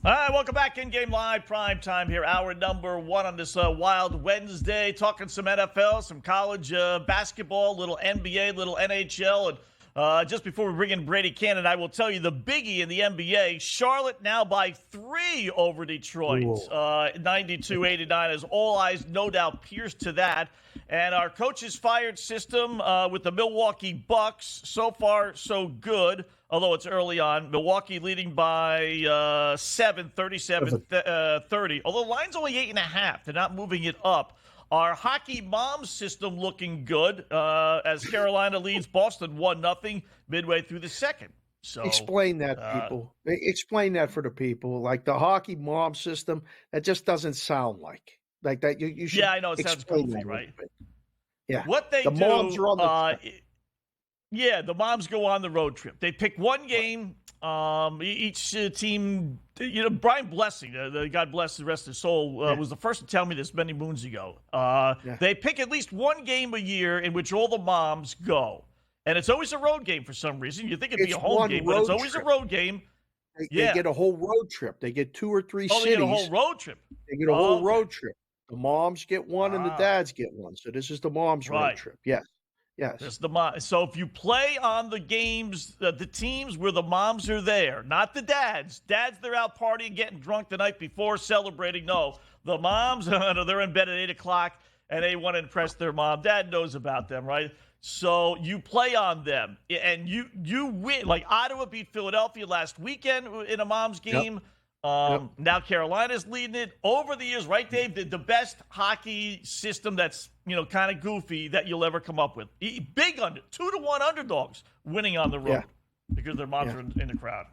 All right, welcome back. In-game live, prime time here. Hour number 1 on this wild Wednesday. Talking some NFL, some college basketball, little NBA, little NHL. And just before we bring in Brady Cannon, I will tell you the biggie in the NBA. Charlotte now by 3 over Detroit. 92-89 as all eyes no doubt pierced to that. And our coaches fired system with the Milwaukee Bucks. So far, so good. Although it's early on. Milwaukee leading by 7, 37-30. Although the line's only 8.5. They're not moving it up. Our hockey mom system looking good as Carolina leads Boston 1-0 midway through the second. So explain that, people. Explain that for the people. Like the hockey mom system, that just doesn't sound like that. You should. Yeah, I know it sounds goofy, right? Yeah. What they the do, moms are on the yeah, the moms go on the road trip. They pick one game. Each team, Brian Blessing, God bless the rest of his soul, was the first to tell me this many moons ago. They pick at least one game a year in which all the moms go. And it's always a road game for some reason. You think it'd be a home game, but it's always a road game. They get a whole road trip. They get 2 or 3 cities. They get a whole road trip. They get a whole road trip. The moms get one and the dads get one. So this is the mom's road trip. Yes. Yes. That's the mom. So if you play on the games, the teams where the moms are there, not the dads. Dads, they're out partying, getting drunk the night before, celebrating. No, the moms, they're in bed at 8 o'clock, and they want to impress their mom. Dad knows about them, right? So you play on them, and you win. Like Ottawa beat Philadelphia last weekend in a mom's game. Yep. Now Carolina's leading it. Over the years, right, Dave? The best hockey system that's, kind of goofy that you'll ever come up with. Big 2-1 underdogs winning on the road because their moms are in the crowd.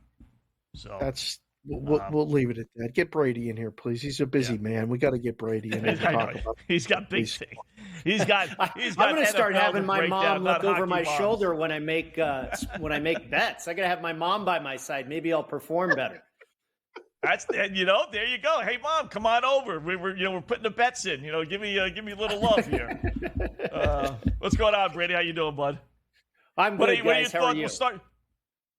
So that's we'll leave it at that. Get Brady in here, please. He's a busy man. We got to get Brady in here to talk about. He's got big things. He's got. I'm going to start having my mom look over my shoulder when I make bets. I got to have my mom by my side. Maybe I'll perform better. That's there you go. Hey, mom, come on over. We're putting the bets in. Give me a little love here. What's going on, Brady? How you doing, bud? I'm good, guys. How are you? We'll start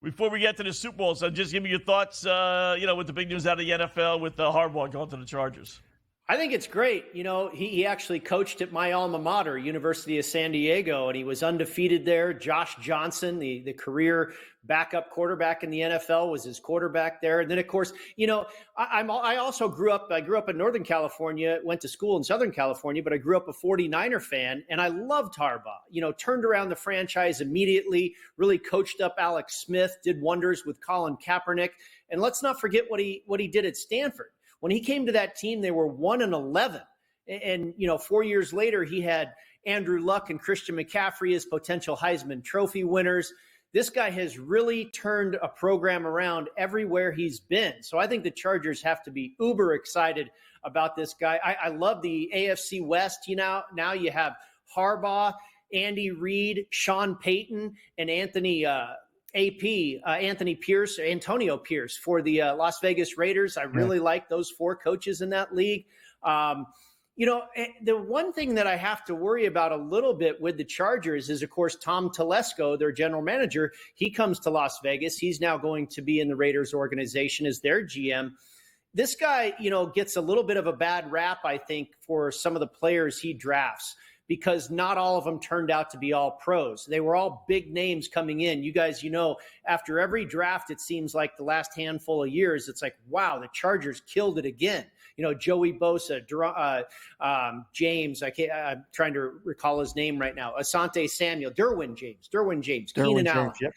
before we get to the Super Bowl. So just give me your thoughts. With the big news out of the NFL with Harbaugh going to the Chargers. I think it's great. He actually coached at my alma mater, University of San Diego, and he was undefeated there. Josh Johnson, the career backup quarterback in the NFL, was his quarterback there. And then, of course, I also grew up in Northern California, went to school in Southern California, but I grew up a 49er fan, and I loved Harbaugh. Turned around the franchise immediately, really coached up Alex Smith, did wonders with Colin Kaepernick. And let's not forget what he did at Stanford. When he came to that team, they were 1-11. And 4 years later, he had Andrew Luck and Christian McCaffrey as potential Heisman Trophy winners. This guy has really turned a program around everywhere he's been. So I think the Chargers have to be uber excited about this guy. I love the AFC West. Now you have Harbaugh, Andy Reid, Sean Payton, and Antonio Pierce for the Las Vegas Raiders. I really like those 4 coaches in that league. The one thing that I have to worry about a little bit with the Chargers is, of course, Tom Telesco, their general manager. He comes to Las Vegas. He's now going to be in the Raiders organization as their GM. This guy, gets a little bit of a bad rap, I think, for some of the players he drafts, because not all of them turned out to be all pros. They were all big names coming in. You guys, after every draft, it seems like the last handful of years, it's like, wow, the Chargers killed it again. Joey Bosa, James, I'm trying to recall his name right now, Asante Samuel, Derwin James, Keenan Allen. Yep.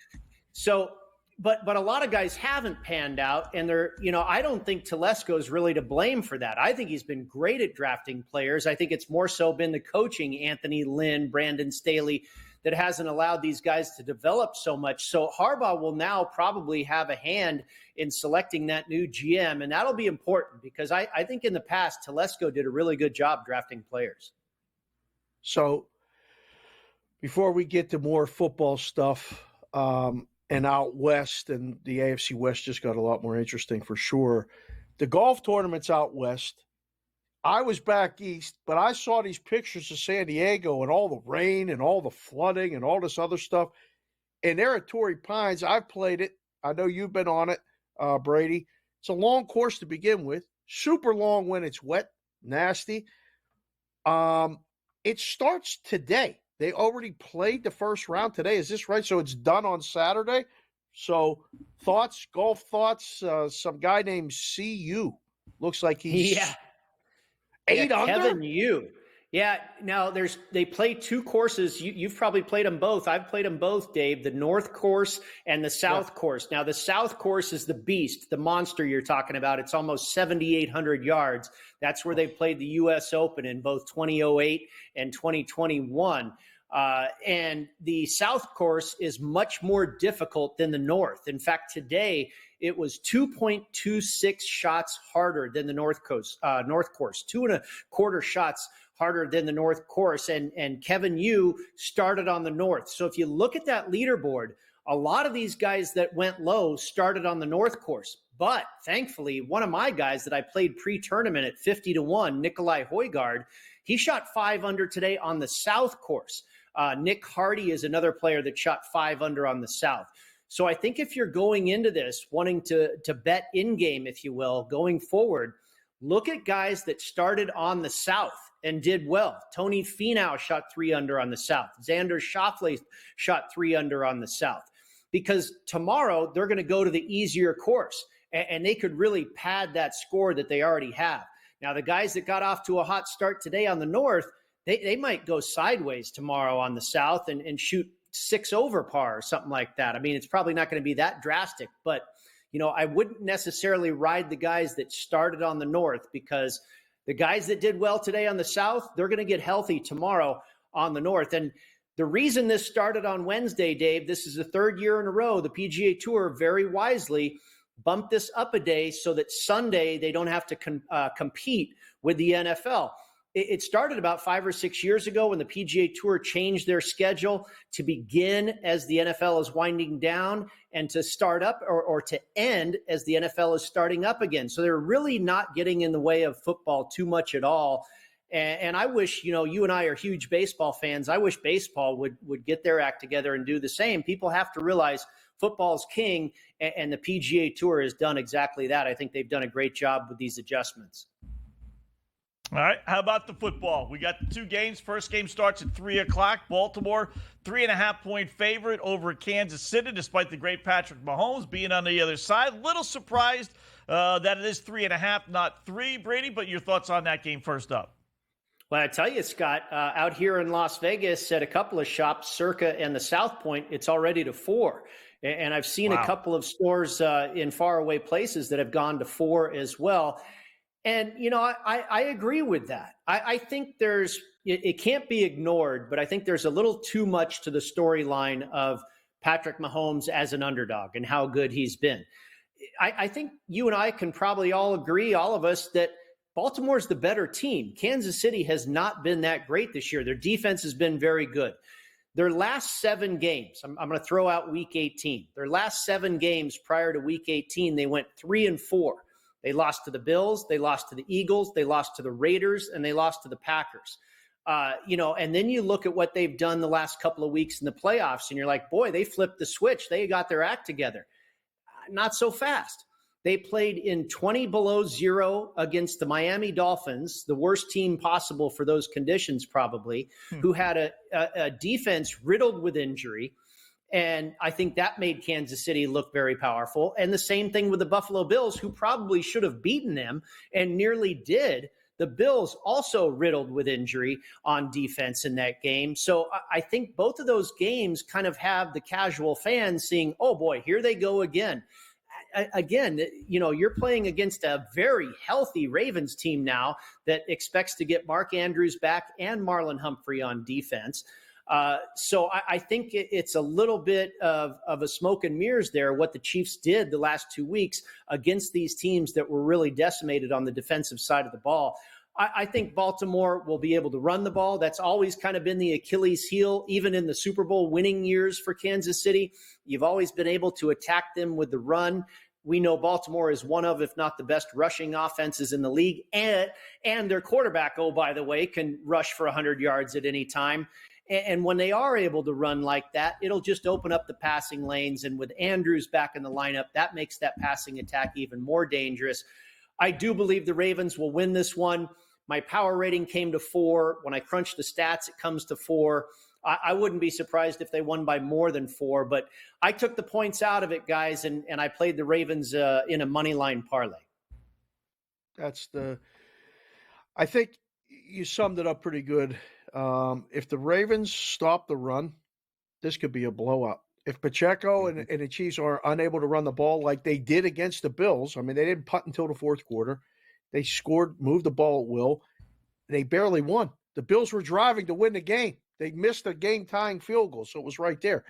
So, but a lot of guys haven't panned out, and I don't think Telesco is really to blame for that. I think he's been great at drafting players. I think it's more so been the coaching, Anthony Lynn, Brandon Staley, that hasn't allowed these guys to develop so much. So Harbaugh will now probably have a hand in selecting that new GM, and that'll be important because I think in the past, Telesco did a really good job drafting players. So before we get to more football stuff, and out west, and the AFC West just got a lot more interesting for sure. The golf tournament's out west. I was back east, but I saw these pictures of San Diego and all the rain and all the flooding and all this other stuff. And there at Torrey Pines, I've played it. I know you've been on it, Brady. It's a long course to begin with, super long when it's wet, nasty. It starts today. They already played the first round today. Is this right? So it's done on Saturday. So golf thoughts, some guy named CU. Looks like he's 8 under. Kevin Yu. Yeah, now they play two courses. You've probably played them both. I've played them both, Dave, the North course and the South course. Now, the South course is the beast, the monster you're talking about. It's almost 7,800 yards. That's where they played the U.S. Open in both 2008 and 2021. And the South course is much more difficult than the North. In fact, today it was 2.26 shots harder than the North course, 2.25 shots harder than the North course. And Kevin Yu started on the North. So if you look at that leaderboard, a lot of these guys that went low started on the North course. But thankfully, one of my guys that I played pre-tournament at 50-1, Nikolai Højgaard, he shot 5 under today on the South course. Nick Hardy is another player that shot 5 under on the South. So I think if you're going into this wanting to bet in-game, if you will, going forward, look at guys that started on the South and did well. Tony Finau shot 3 under on the South. Xander Schauffele shot 3 under on the South. Because tomorrow they're going to go to the easier course, and they could really pad that score that they already have. Now, the guys that got off to a hot start today on the North, they might go sideways tomorrow on the South and shoot 6 over par or something like that. I mean, it's probably not going to be that drastic, but I wouldn't necessarily ride the guys that started on the North, because the guys that did well today on the South, they're going to get healthy tomorrow on the North. And the reason this started on Wednesday, Dave, this is the 3rd year in a row, the PGA Tour very wisely bumped this up a day so that Sunday they don't have to compete with the NFL. It started about 5 or 6 years ago when the PGA Tour changed their schedule to begin as the NFL is winding down and to start up or to end as the NFL is starting up again. So they're really not getting in the way of football too much at all. And I wish, you and I are huge baseball fans. I wish baseball would get their act together and do the same. People have to realize football's king, and the PGA Tour has done exactly that. I think they've done a great job with these adjustments. All right, how about the football? We got 2 games. First game starts at 3 o'clock. Baltimore, 3.5-point favorite over Kansas City, despite the great Patrick Mahomes being on the other side. Little surprised that it is 3.5, not 3, Brady, but your thoughts on that game first up. Well, I tell you, Scott, out here in Las Vegas at a couple of shops, Circa and the South Point, it's already to 4. And I've seen a couple of stores in faraway places that have gone to 4 as well. And, I agree with that. I think it can't be ignored, but I think there's a little too much to the storyline of Patrick Mahomes as an underdog and how good he's been. I think you and I can probably all agree, all of us, that Baltimore's the better team. Kansas City has not been that great this year. Their defense has been very good. Their last 7 games, I'm going to throw out week 18. Their last 7 games prior to week 18, they went 3-4. They lost to the Bills, they lost to the Eagles, they lost to the Raiders, and they lost to the Packers. And then you look at what they've done the last couple of weeks in the playoffs, and you're like, boy, they flipped the switch. They got their act together. Not so fast. They played in 20 below 0 against the Miami Dolphins, the worst team possible for those conditions probably, who had a defense riddled with injury. And I think that made Kansas City look very powerful. And the same thing with the Buffalo Bills, who probably should have beaten them and nearly did. The Bills also riddled with injury on defense in that game. So I think both of those games kind of have the casual fans seeing, oh boy, here they go again. Again, you're playing against a very healthy Ravens team now that expects to get Mark Andrews back and Marlon Humphrey on defense. So I think it's a little bit of a smoke and mirrors there, what the Chiefs did the last 2 weeks against these teams that were really decimated on the defensive side of the ball. I think Baltimore will be able to run the ball. That's always kind of been the Achilles heel, even in the Super Bowl winning years for Kansas City. You've always been able to attack them with the run. We know Baltimore is one of, if not the best rushing offenses in the league. And their quarterback, oh, by the way, can rush for 100 yards at any time. And when they are able to run like that, it'll just open up the passing lanes. And with Andrews back in the lineup, that makes that passing attack even more dangerous. I do believe the Ravens will win this one. My power rating came to 4. When I crunch the stats, it comes to 4. I wouldn't be surprised if they won by more than 4, but I took the points out of it, guys, and I played the Ravens in a money line parlay. I think you summed it up pretty good. If the Ravens stop the run, this could be a blowout. If Pacheco and the Chiefs are unable to run the ball like they did against the Bills, I mean, they didn't punt until the fourth quarter. They scored, moved the ball at will. They barely won. The Bills were driving to win the game. They missed a game-tying field goal, so it was right there.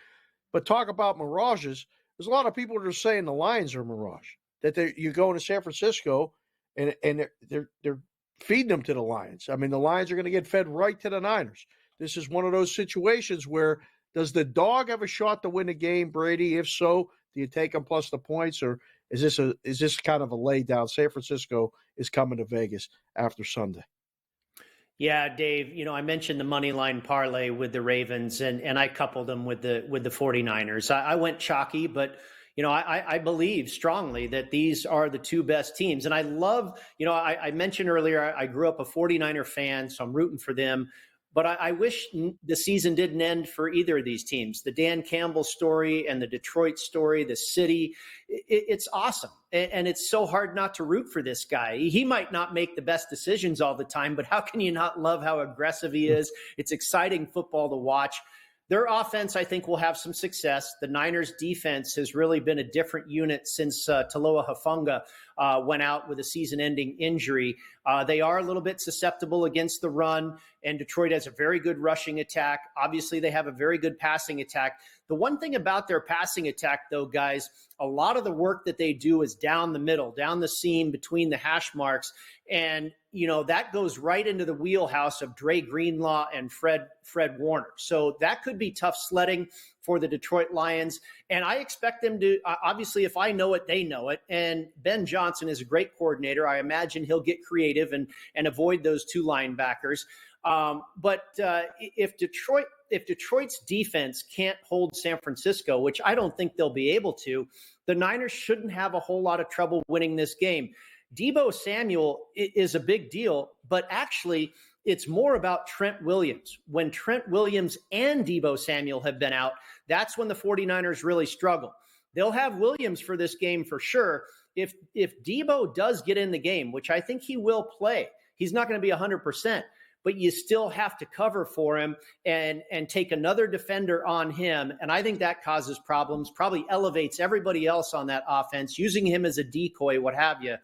But talk about mirages. There's a lot of people that are saying the Lions are a mirage, that you're going to San Francisco and they're feeding them to the Lions. I mean, the Lions are going to get fed right to the Niners. This is one of those situations where does the dog have a shot to win the game, Brady? If so, do you take them plus the points, or is this kind of a lay down? San Francisco is coming to Vegas after Sunday. Yeah, Dave, I mentioned the money line parlay with the Ravens and I coupled them with the 49ers. I went chalky, but I believe strongly that these are the two best teams. And I love, I mentioned earlier, I grew up a 49er fan, so I'm rooting for them. But I wish the season didn't end for either of these teams. The Dan Campbell story and the Detroit story, the city, it's awesome. And it's so hard not to root for this guy. He might not make the best decisions all the time, but how can you not love how aggressive he is? It's exciting football to watch. Their offense, I think, will have some success. The Niners' defense has really been a different unit since Taloa Hufanga went out with a season-ending injury. They are a little bit susceptible against the run, and Detroit has a very good rushing attack. Obviously, they have a very good passing attack. The one thing about their passing attack, though, guys, a lot of the work that they do is down the middle, down the seam between the hash marks. And, that goes right into the wheelhouse of Dre Greenlaw and Fred Warner. So that could be tough sledding for the Detroit Lions. And I expect them to, obviously, if I know it, they know it. And Ben Johnson is a great coordinator. I imagine he'll get creative and avoid those two linebackers. But if Detroit's defense can't hold San Francisco, which I don't think they'll be able to, the Niners shouldn't have a whole lot of trouble winning this game. Deebo Samuel is a big deal, but actually it's more about Trent Williams. When Trent Williams and Deebo Samuel have been out, that's when the 49ers really struggle. They'll have Williams for this game for sure. If Deebo does get in the game, which I think he will play, he's not going to be 100%, but you still have to cover for him and take another defender on him. And I think that causes problems, probably elevates everybody else on that offense, using him as a decoy, what have you.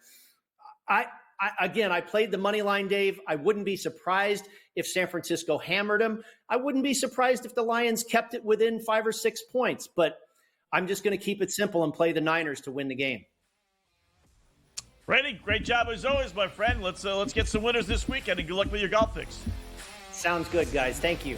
I played the money line, Dave. I wouldn't be surprised if San Francisco hammered them. I wouldn't be surprised if the Lions kept it within 5 or 6 points, but I'm just going to keep it simple and play the Niners to win the game. Brady, great job as always, my friend. Let's get some winners this weekend, and good luck with your golf picks. Sounds good, guys. Thank you.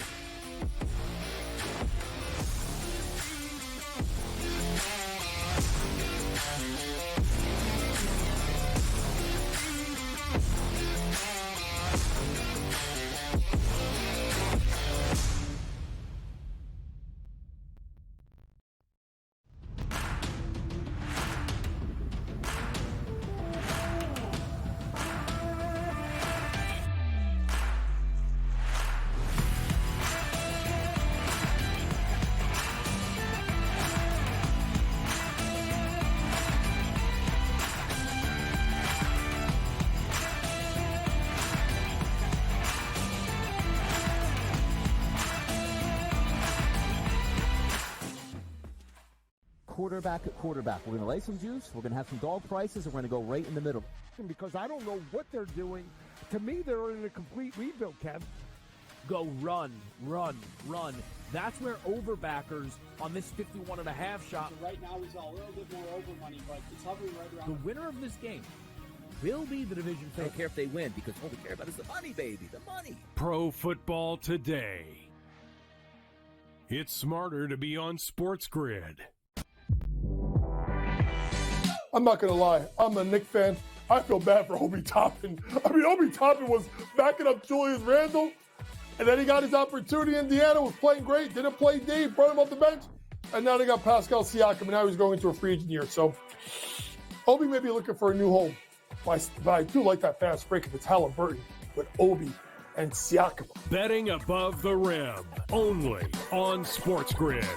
Quarterback at quarterback. We're going to lay some juice. We're going to have some dog prices, and we're going to go right in the middle. Because I don't know what they're doing. To me, they're in a complete rebuild, Kev. Go run. That's where overbackers on this 51.5 shot. So right now, he's a little bit more over money, but it's hovering right around. The winner of this game will be the division I don't care if they win, because all we care about is the money, baby, the money. Pro Football Today. It's smarter to be on SportsGrid. I'm not going to lie. I'm a Knicks fan. I feel bad for Obi Toppin. I mean, Obi Toppin was backing up Julius Randle, And then he got his opportunity. Indiana was playing great, didn't play D, brought him off the bench. And now they got Pascal Siakam, and now he's going into a free agent year. So Obi may be looking for a new home. But I do like that fast break if it's Halliburton with Obi and Siakam. Betting above the rim, only on SportsGrid.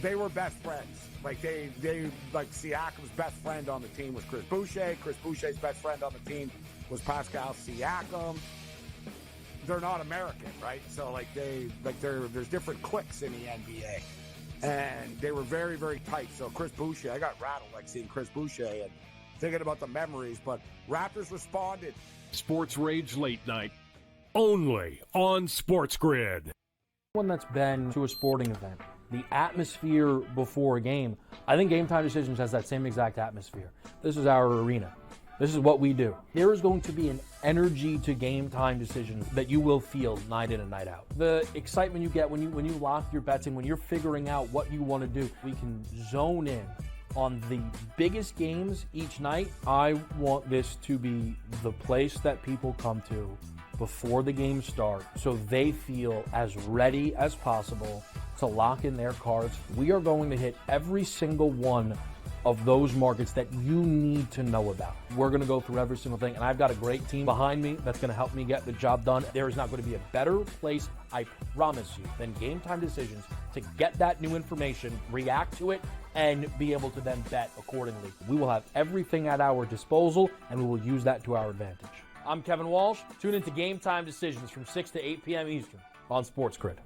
They were best friends. Like Siakam's best friend on the team was Chris Boucher. Chris Boucher's best friend on the team was Pascal Siakam. They're not American, right? So there's different cliques in the NBA. And they were very, very tight. So Chris Boucher, I got rattled seeing Chris Boucher and thinking about the memories, but Raptors responded. Sports Rage Late Night, only on SportsGrid. One that's been to a sporting event, the atmosphere before a game, I think Game Time Decisions has that same exact atmosphere. This is our arena. This is what we do. There is going to be an energy to Game Time Decisions that you will feel night in and night out. The excitement you get when you lock your bets and when you're figuring out what you want to do, we can zone in on the biggest games each night. I want this to be the place that people come to before the games start so they feel as ready as possible to lock in their cards. We are going to hit every single one of those markets that you need to know about. We're going to go through every single thing, and I've got a great team behind me that's going to help me get the job done. There is not going to be a better place, I promise you, than Game Time Decisions to get that new information, react to it, and be able to then bet accordingly. We will have everything at our disposal, and we will use that to our advantage. I'm Kevin Walsh. Tune into Game Time Decisions from 6 to 8 p.m. Eastern on SportsGrid.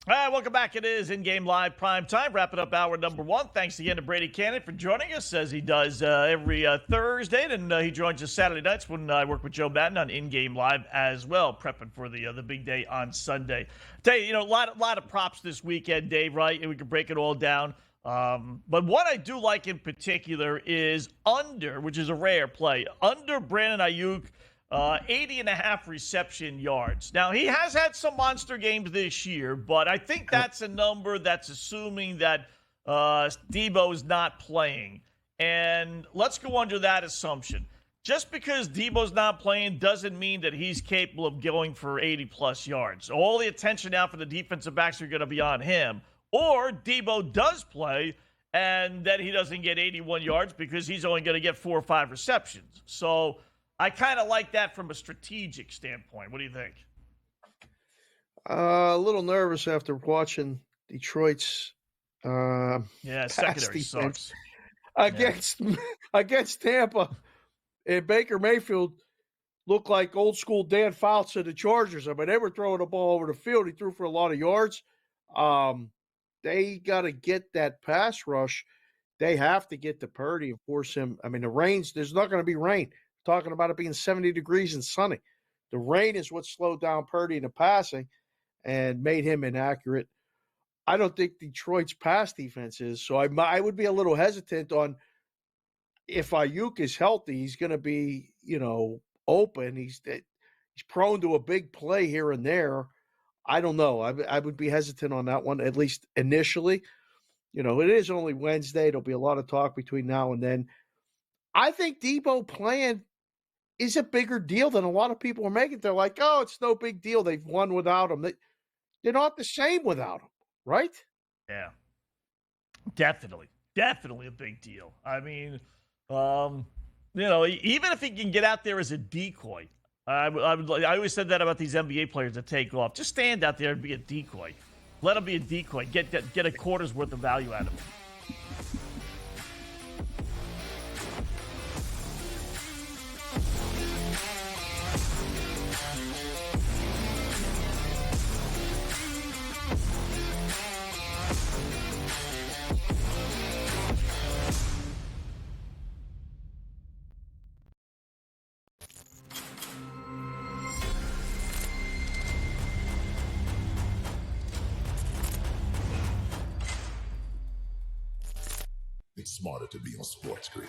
All right, welcome back. It is InGame Live Prime Time. Wrapping up hour number one. Thanks again to Brady Cannon for joining us, as he does every Thursday. And he joins us Saturday nights when I work with Joe Madden on InGame Live as well, prepping for the big day on Sunday. Tell you, a lot of props this weekend, Dave, right? And we can break it all down. But what I do like in particular is under, which is a rare play, under Brandon Ayuk, 80.5 reception yards. Now, he has had some monster games this year, but I think that's a number that's assuming that Debo is not playing. And let's go under that assumption. Just because Debo's not playing doesn't mean that he's capable of going for 80-plus yards. All the attention now for the defensive backs are going to be on him. Or Debo does play, and then he doesn't get 81 yards because he's only going to get 4 or 5 receptions. So I kind of like that from a strategic standpoint. What do you think? A little nervous after watching Detroit's secondary sucks against Tampa. And Baker Mayfield looked like old school Dan Fouts of the Chargers. I mean, they were throwing the ball over the field. He threw for a lot of yards. They got to get that pass rush. They have to get to Purdy and force him. I mean, the rain's, there's not going to be rain. Talking about it being 70 degrees and sunny. The rain is what slowed down Purdy in the passing and made him inaccurate. I don't think Detroit's pass defense is. So I would be a little hesitant on if Ayuk is healthy, he's going to be, open. He's prone to a big play here and there. I don't know. I would be hesitant on that one, at least initially. It is only Wednesday. There'll be a lot of talk between now and then. I think Debo playing is a bigger deal than a lot of people are making. They're like, oh, it's no big deal. They've won without him. They're not the same without him, right? Yeah, definitely a big deal. I mean, even if he can get out there as a decoy, I always said that about these NBA players that take off. Just stand out there and be a decoy. Let him be a decoy. Get a quarter's worth of value out of him. It's smarter to be on SportsGrid.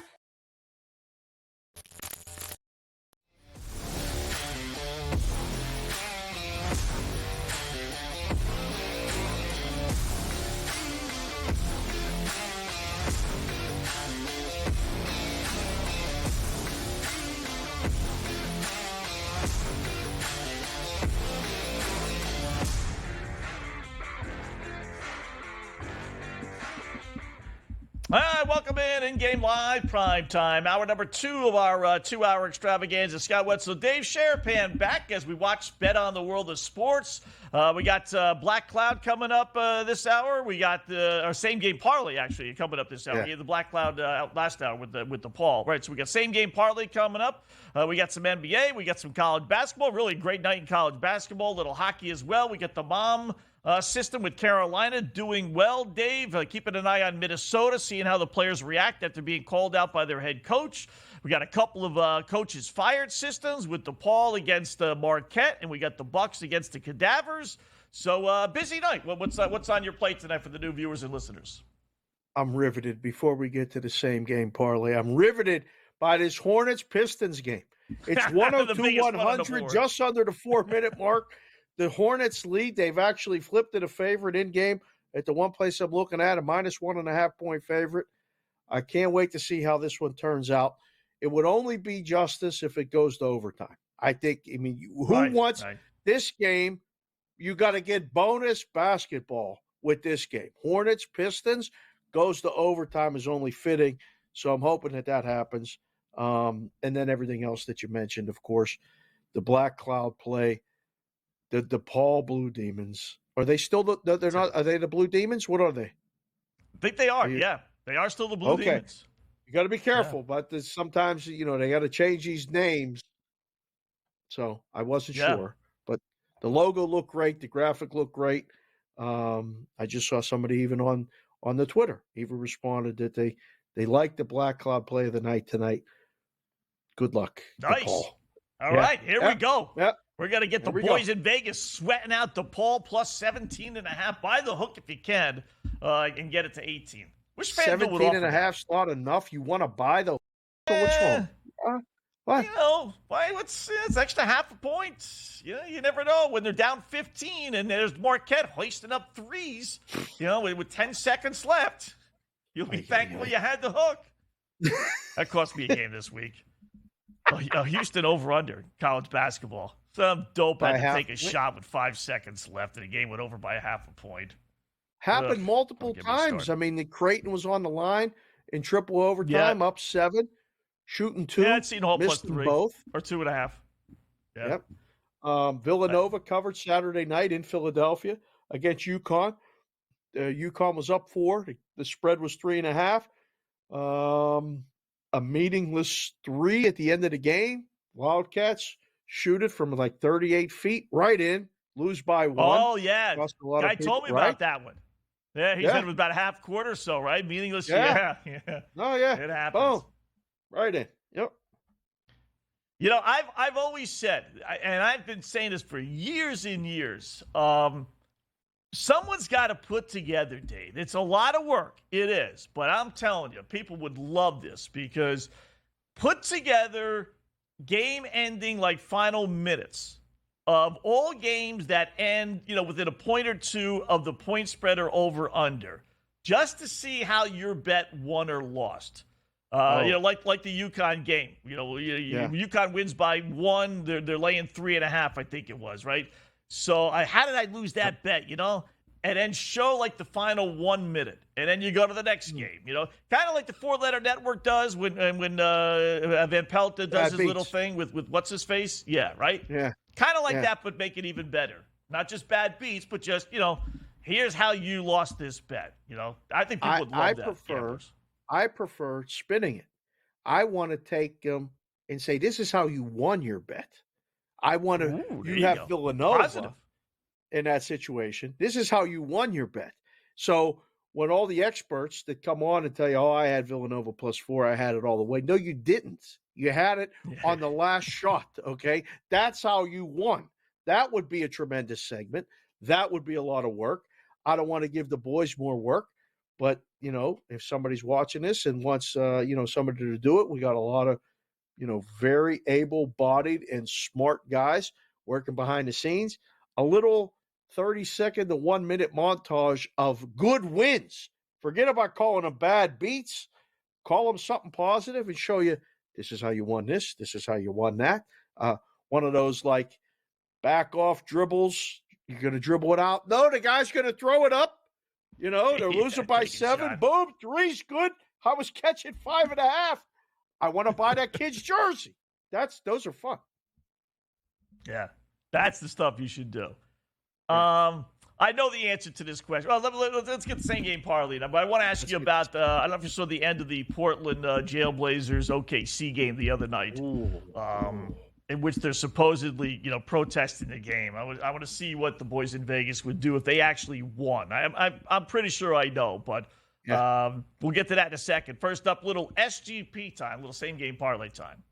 All right, welcome in Game Live, Prime Time. Hour number 2 of our 2-hour extravaganza. Scott Wetzel, Dave Sharapan back as we watch Bet on the World of Sports. We got Black Cloud coming up this hour. We got our same game parlay, actually, coming up this hour. We had the Black Cloud out last hour with the Paul. Right, so we got same game parlay coming up. We got some NBA. We got some college basketball. Really great night in college basketball. Little hockey as well. We got the mom system with Carolina doing well, Dave. Keeping an eye on Minnesota, seeing how the players react after being called out by their head coach. We got a couple of coaches fired systems with DePaul against Marquette, and we got the Bucks against the Cadavers. So busy night. What's on your plate tonight for the new viewers and listeners? I'm riveted. Before we get to the same game parlay, I'm riveted by this Hornets-Pistons game. It's 102-100, just under the 4-minute mark. The Hornets lead. They've actually flipped it a favorite in game at the one place I'm looking at, a -1.5-point favorite. I can't wait to see how this one turns out. It would only be justice if it goes to overtime. Who wants this game? You got to get bonus basketball with this game. Hornets, Pistons goes to overtime is only fitting. So I'm hoping that happens. And then everything else that you mentioned, of course, the Black Cloud play. The DePaul Blue Demons. Are they still they're not? Are they the Blue Demons? What are they? I think they are. Yeah, they are still the Blue Demons. You got to be careful, but sometimes they got to change these names. So I wasn't sure, but the logo looked great. The graphic looked great. I just saw somebody even on the Twitter even responded that they like the Black Cloud play of the night tonight. Good luck, nice. DePaul. All right, here we go. Yep. We're going to get the boys in Vegas sweating out DePaul plus 17.5. Buy the hook if you can and get it to 18. Which 17.5 is not enough. You want to buy the so what's wrong? What? It's extra half a point. You never know when they're down 15 and there's Marquette hoisting up threes, with 10 seconds left. You'll be thankful you had the hook. That cost me a game this week. Houston over-under college basketball. Some dope had to take a shot with 5 seconds left, and the game went over by 0.5 point. Happened multiple times. Creighton was on the line in triple overtime, up 7, shooting 2. Yeah, I'd seen Hall plus 3. Both. Or 2.5. Yeah. Yep. Villanova covered Saturday night in Philadelphia against UConn. UConn was up 4. The spread was 3.5. A meaningless 3 at the end of the game. Wildcats shoot it from like 38 feet right in, lose by 1. Oh, yeah. Guy told me about that one. Yeah, he said it was about a half quarter or so, right? Meaningless. Yeah. Oh, yeah. It happens. Boom. Right in. Yep. I've always said, and I've been saying this for years and years, someone's got to put together, Dave. It's a lot of work. It is. But I'm telling you, people would love this because put together game-ending, final minutes of all games that end, within a point or two of the point spread or over-under, just to see how your bet won or lost. Like the UConn game. UConn wins by 1. They're laying 3.5, I think it was, right? So how did I lose that bet, And then show the final 1 minute. And then you go to the next game, Kind of like the 4-letter network does when Van Pelt does his little thing with what's his face? Yeah, right? Yeah. Kind of like that, but make it even better. Not just bad beats, but just, here's how you lost this bet. I think people would love that. I prefer spinning it. I want to take them and say, this is how you won your bet. I want to, you have Villanova. Positive. In that situation. This is how you won your bet. So when all the experts that come on and tell you, I had Villanova plus 4, I had it all the way. No, you didn't. You had it on the last shot, okay? That's how you won. That would be a tremendous segment. That would be a lot of work. I don't want to give the boys more work, but, if somebody's watching this and wants, somebody to do it, we got a lot of, very able-bodied and smart guys working behind the scenes. A little 30-second to 1-minute montage of good wins. Forget about calling them bad beats. Call them something positive and show you this is how you won this. This is how you won that. One of those like back off dribbles. You're going to dribble it out. No, the guy's going to throw it up. They're losing by 7. Boom, 3's good. I was catching 5.5. I want to buy that kid's jersey. Those are fun. Yeah, that's the stuff you should do. I know the answer to this question. Well, let's get the same game parlay now. But I want to ask you about, I don't know if you saw the end of the Portland Jailblazers OKC game the other night, in which they're supposedly, protesting the game. I want to see what the boys in Vegas would do if they actually won. I'm pretty sure I know, but we'll get to that in a second. First up, little SGP time, little same game parlay time.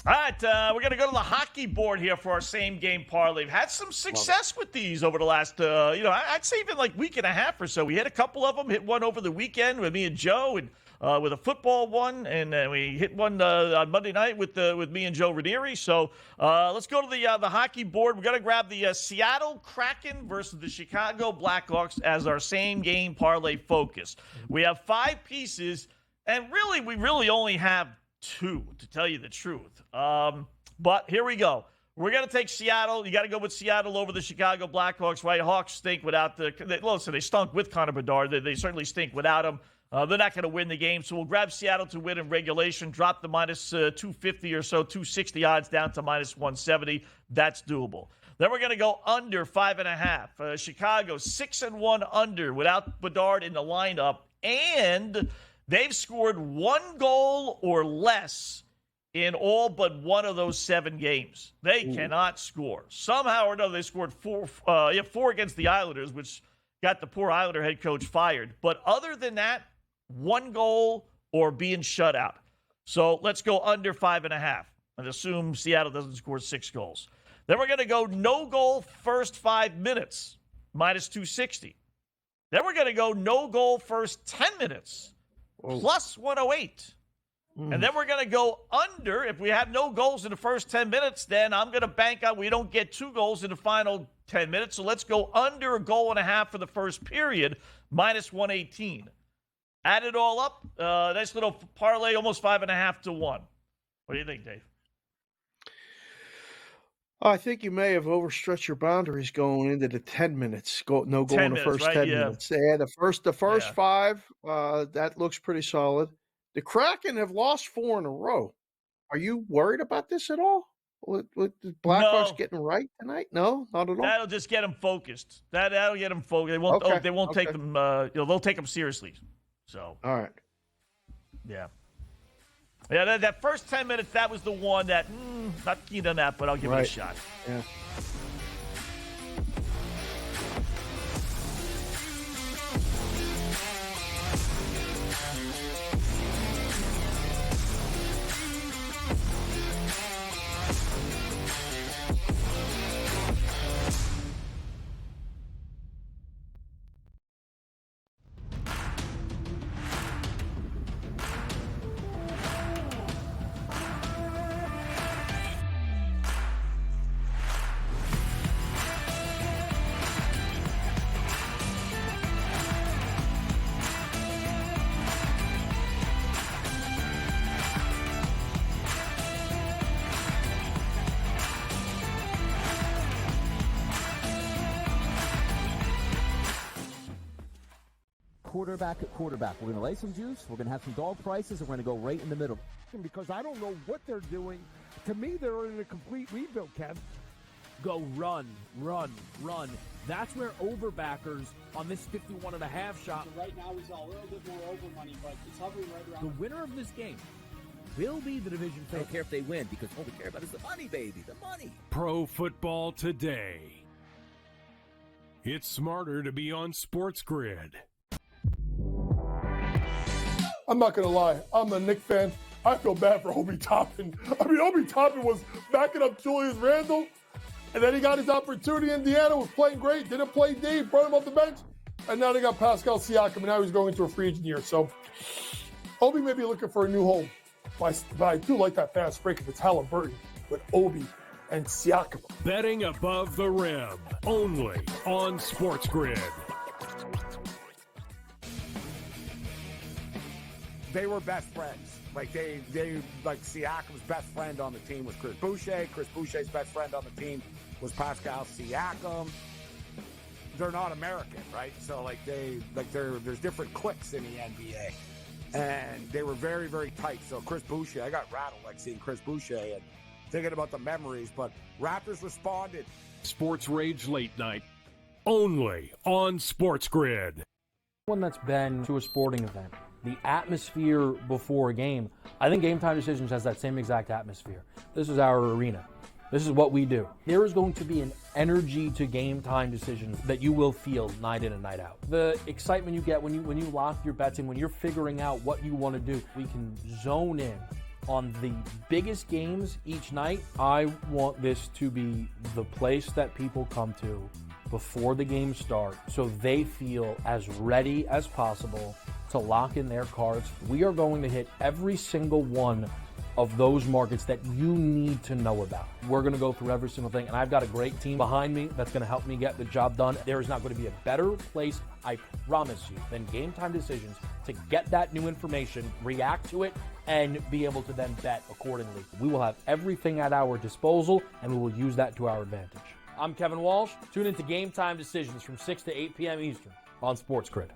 All right, we're going to go to the hockey board here for our same game parlay. We've had some success with these over the last, I'd say even like week and a half or so. We hit a couple of them, hit one over the weekend with me and Joe, and with a football one, and we hit one on Monday night with me and Joe Ranieri. So let's go to the hockey board. We're going to grab the Seattle Kraken versus the Chicago Blackhawks as our same game parlay focus. We have 5 pieces, and really, we really only have 2, to tell you the truth. But here we go. We're going to take Seattle. You got to go with Seattle over the Chicago Blackhawks, right? Hawks stink without they stunk with Connor Bedard. They certainly stink without him. They're not going to win the game. So we'll grab Seattle to win in regulation, drop the minus 250 or so, 260 odds down to minus 170. That's doable. Then we're going to go under 5.5. Chicago 6-1 under without Bedard in the lineup. And they've scored 1 goal or less in all but one of those 7 games. They cannot score. Somehow or another, they scored 4 against the Islanders, which got the poor Islander head coach fired. But other than that, 1 goal or being shut out. So let's go under 5.5 and assume Seattle doesn't score 6 goals. Then we're going to go no goal first 5 minutes, minus 260. Then we're going to go no goal first 10 minutes, plus 108. And then we're going to go under. If we have no goals in the first 10 minutes, then I'm going to bank on we don't get 2 goals in the final 10 minutes. So let's go under 1.5 goals for the first period, minus 118. Add it all up. Nice little parlay, almost 5.5 to 1. What do you think, Dave? I think you may have overstretched your boundaries going into the 10 minutes. No goal in the first 10 minutes. Yeah, the first 5, that looks pretty solid. The Kraken have lost 4 in a row. Are you worried about this at all? With the Blackhawks getting right tonight? No, not at all. That'll just get them focused. That'll get them focused. They won't take them. They'll take them seriously. So all right. Yeah. Yeah, that first 10 minutes, that was the one that, not keen on that, but I'll give it a shot. Yeah. Quarterback at quarterback. We're going to lay some juice. We're going to have some dog prices, and we're going to go right in the middle. Because I don't know what they're doing. To me, they're in a complete rebuild, Kev. Go run. That's where overbackers on this 51.5 shot. So right now, he's a little bit more over money, but it's hovering right around. The winner of this game will be the division favorite. I don't care if they win, because all we care about is the money, baby, the money. Pro Football Today. It's smarter to be on SportsGrid. I'm not going to lie. I'm a Knicks fan. I feel bad for Obi Toppin. I mean, Obi Toppin was backing up Julius Randle, and then he got his opportunity in Indiana, was playing great, didn't play deep, brought him off the bench, and now they got Pascal Siakam, and now he's going into a free agent year. So Obi may be looking for a new home, but I do like that fast break if it's Halliburton with Obi and Siakam. Betting above the rim, only on SportsGrid. They were best friends. Like Siakam's best friend on the team was Chris Boucher. Chris Boucher's best friend on the team was Pascal Siakam. They're not American, right? So there's different cliques in the NBA, and they were very, very tight. So Chris Boucher, I got rattled seeing Chris Boucher and thinking about the memories. But Raptors responded. Sports Rage Late Night, only on SportsGrid. One that's been to a sporting event, the atmosphere before a game, I think Game Time Decisions has that same exact atmosphere. This is our arena. This is what we do. There is going to be an energy to Game Time Decisions that you will feel night in and night out. The excitement you get when you lock your bets in, when you're figuring out what you want to do, we can zone in on the biggest games each night. I want this to be the place that people come to before the games start so they feel as ready as possible to lock in their cards. We are going to hit every single one of those markets that you need to know about. We're going to go through every single thing, and I've got a great team behind me that's going to help me get the job done. There is not going to be a better place, I promise you, than Game Time Decisions to get that new information, react to it, and be able to then bet accordingly. We will have everything at our disposal, and we will use that to our advantage. I'm Kevin Walsh. Tune into Game Time Decisions from 6 to 8 p.m. Eastern on SportsGrid.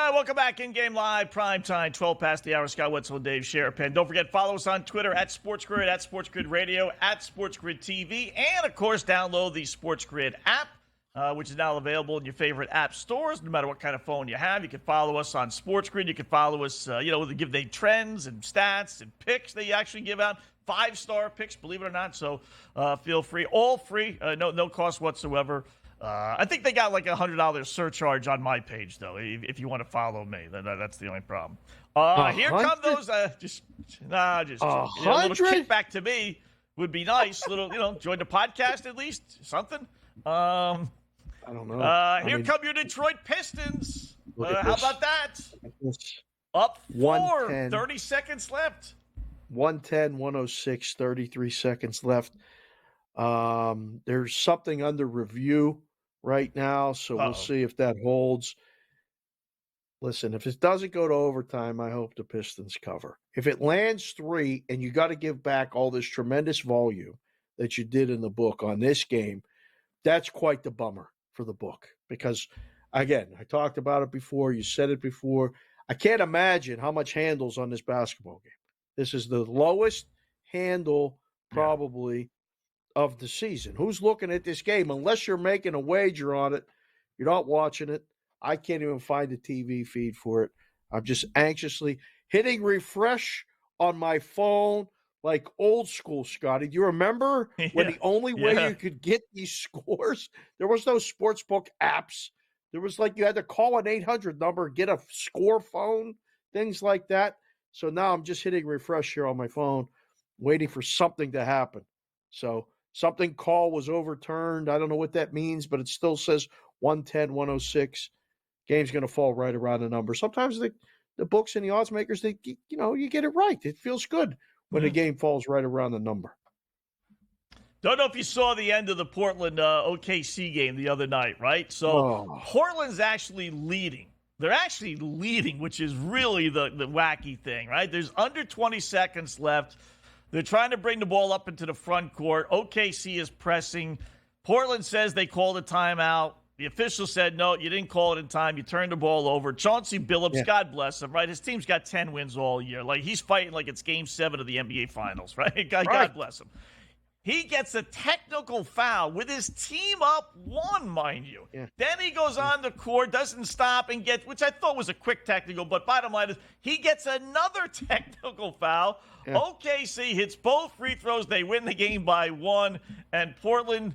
Welcome back. In-game live, prime time, 12 past the hour. Scott Wetzel and Dave Sharapan. Don't forget, follow us on Twitter at SportsGrid, at SportsGrid Radio, at SportsGrid TV, and, of course, download the SportsGrid app, which is now available in your favorite app stores, no matter what kind of phone you have. You can follow us on SportsGrid. You can follow us, they give the trends and stats and picks that you actually give out. 5-star picks, believe it or not. So feel free. All free, no cost whatsoever. I think they got like a $100 surcharge on my page, though, if you want to follow me. That's the only problem. Here come those. Just a little kickback to me would be nice. Join the podcast at least. Something. I don't know. Here come your Detroit Pistons. How about that? Up 4, 30 seconds left. 110, 106, 33 seconds left. There's something under review right now, so we'll see if that holds. Listen, if it doesn't go to overtime, I hope the Pistons cover. If it lands 3 and you got to give back all this tremendous volume that you did in the book on this game, that's quite the bummer for the book. Because, again, I talked about it before. You said it before. I can't imagine how much handles on this basketball game. This is the lowest handle probably of the season. Who's looking at this game? Unless you're making a wager on it, you're not watching it. I can't even find a TV feed for it. I'm just anxiously hitting refresh on my phone like old school, Scotty. Do you remember when the only way you could get these scores, there was no sportsbook apps. There was you had to call an 800 number, get a score phone, things like that. So now I'm just hitting refresh here on my phone, waiting for something to happen. So something call was overturned. I don't know what that means, but it still says 110, 106. Game's going to fall right around the number. Sometimes the books and the odds makers, you get it right. It feels good when a game falls right around the number. Don't know if you saw the end of the Portland OKC game the other night, right? So Portland's actually leading. They're actually leading, which is really the wacky thing, right? There's under 20 seconds left. They're trying to bring the ball up into the front court. OKC is pressing. Portland says they called a timeout. The official said, no, you didn't call it in time. You turned the ball over. Chauncey Billups, God bless him, right? His team's got 10 wins all year. He's fighting like it's Game 7 of the NBA Finals, right? God bless him. He gets a technical foul with his team up 1, mind you. Yeah. Then he goes on the court, doesn't stop, and gets, which I thought was a quick technical, but bottom line is he gets another technical foul. Yeah. OKC hits both free throws. They win the game by 1, and Portland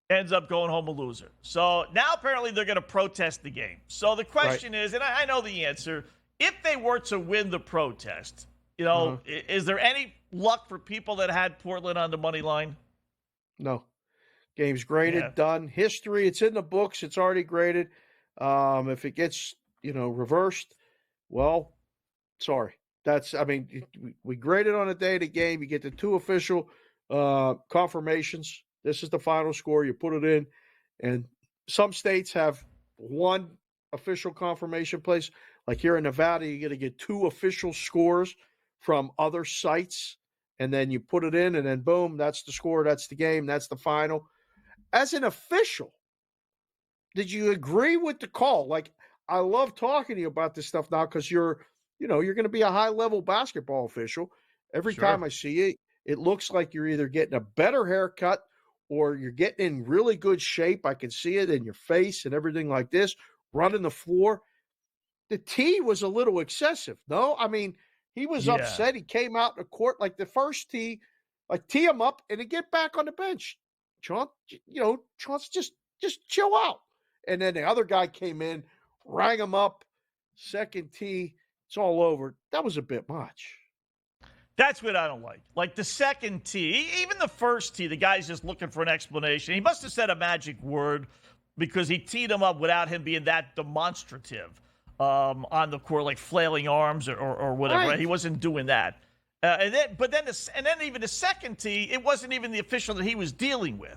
ends up going home a loser. So now apparently they're going to protest the game. So the question is, and I know the answer, if they were to win the protest, is there any luck for people that had Portland on the money line? No. Game's graded, done. History, it's in the books. It's already graded. If it gets, reversed, well, sorry. We graded on the day of the game. You get the 2 official confirmations. This is the final score. You put it in. And some states have 1 official confirmation place. Like here in Nevada, you're going to get 2 official scores from other sites, and then you put it in, and then boom, that's the score, that's the game, that's the final. As an official, did you agree with the call? Like, I love talking to you about this stuff now because you're going to be a high-level basketball official. Every time I see you, it looks like you're either getting a better haircut or you're getting in really good shape. I can see it in your face and everything like this, running the floor. The tee was a little excessive, no? He was upset. He came out in the court like the first tee, tee him up and then get back on the bench. Chauncey, just chill out. And then the other guy came in, rang him up, second tee, it's all over. That was a bit much. That's what I don't like. Like the second tee, even the first tee, the guy's just looking for an explanation. He must have said a magic word because he teed him up without him being that demonstrative. On the court, like flailing arms or whatever. Right. He wasn't doing that. And then even the second tee, it wasn't even the official that he was dealing with.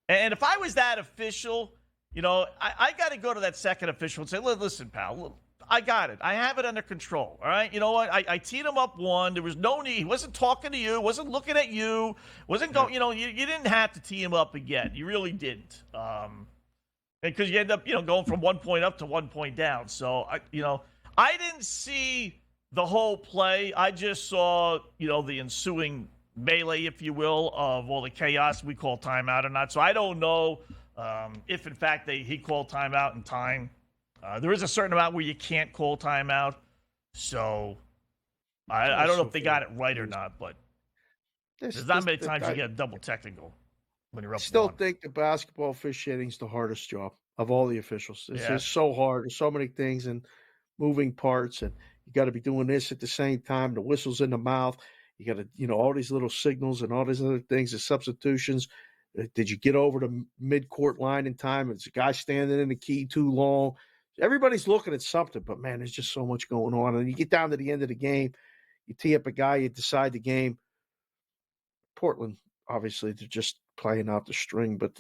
And if I was that official, I got to go to that second official and say, listen, pal, I got it. I have it under control. All right. You know what? I teed him up 1. There was no need. He wasn't talking to you. Wasn't looking at you. Wasn't going, you didn't have to tee him up again. You really didn't. Because you end up, going from 1 point up to 1 point down. So, I didn't see the whole play. I just saw, the ensuing melee, if you will, of all the chaos we call timeout or not. So I don't know if, in fact, he called timeout in time. There is a certain amount where you can't call timeout. So I don't know if they got it right or not, but there's not many times you get a double technical. I still think the basketball officiating is the hardest job of all the officials. It's just so hard. There's so many things and moving parts, and you got to be doing this at the same time. The whistle's in the mouth. You got to, all these little signals and all these other things, the substitutions. Did you get over the midcourt line in time? Is the guy standing in the key too long? Everybody's looking at something, but man, there's just so much going on. And you get down to the end of the game, you tee up a guy, you decide the game. Portland, obviously, they're just playing out the string, but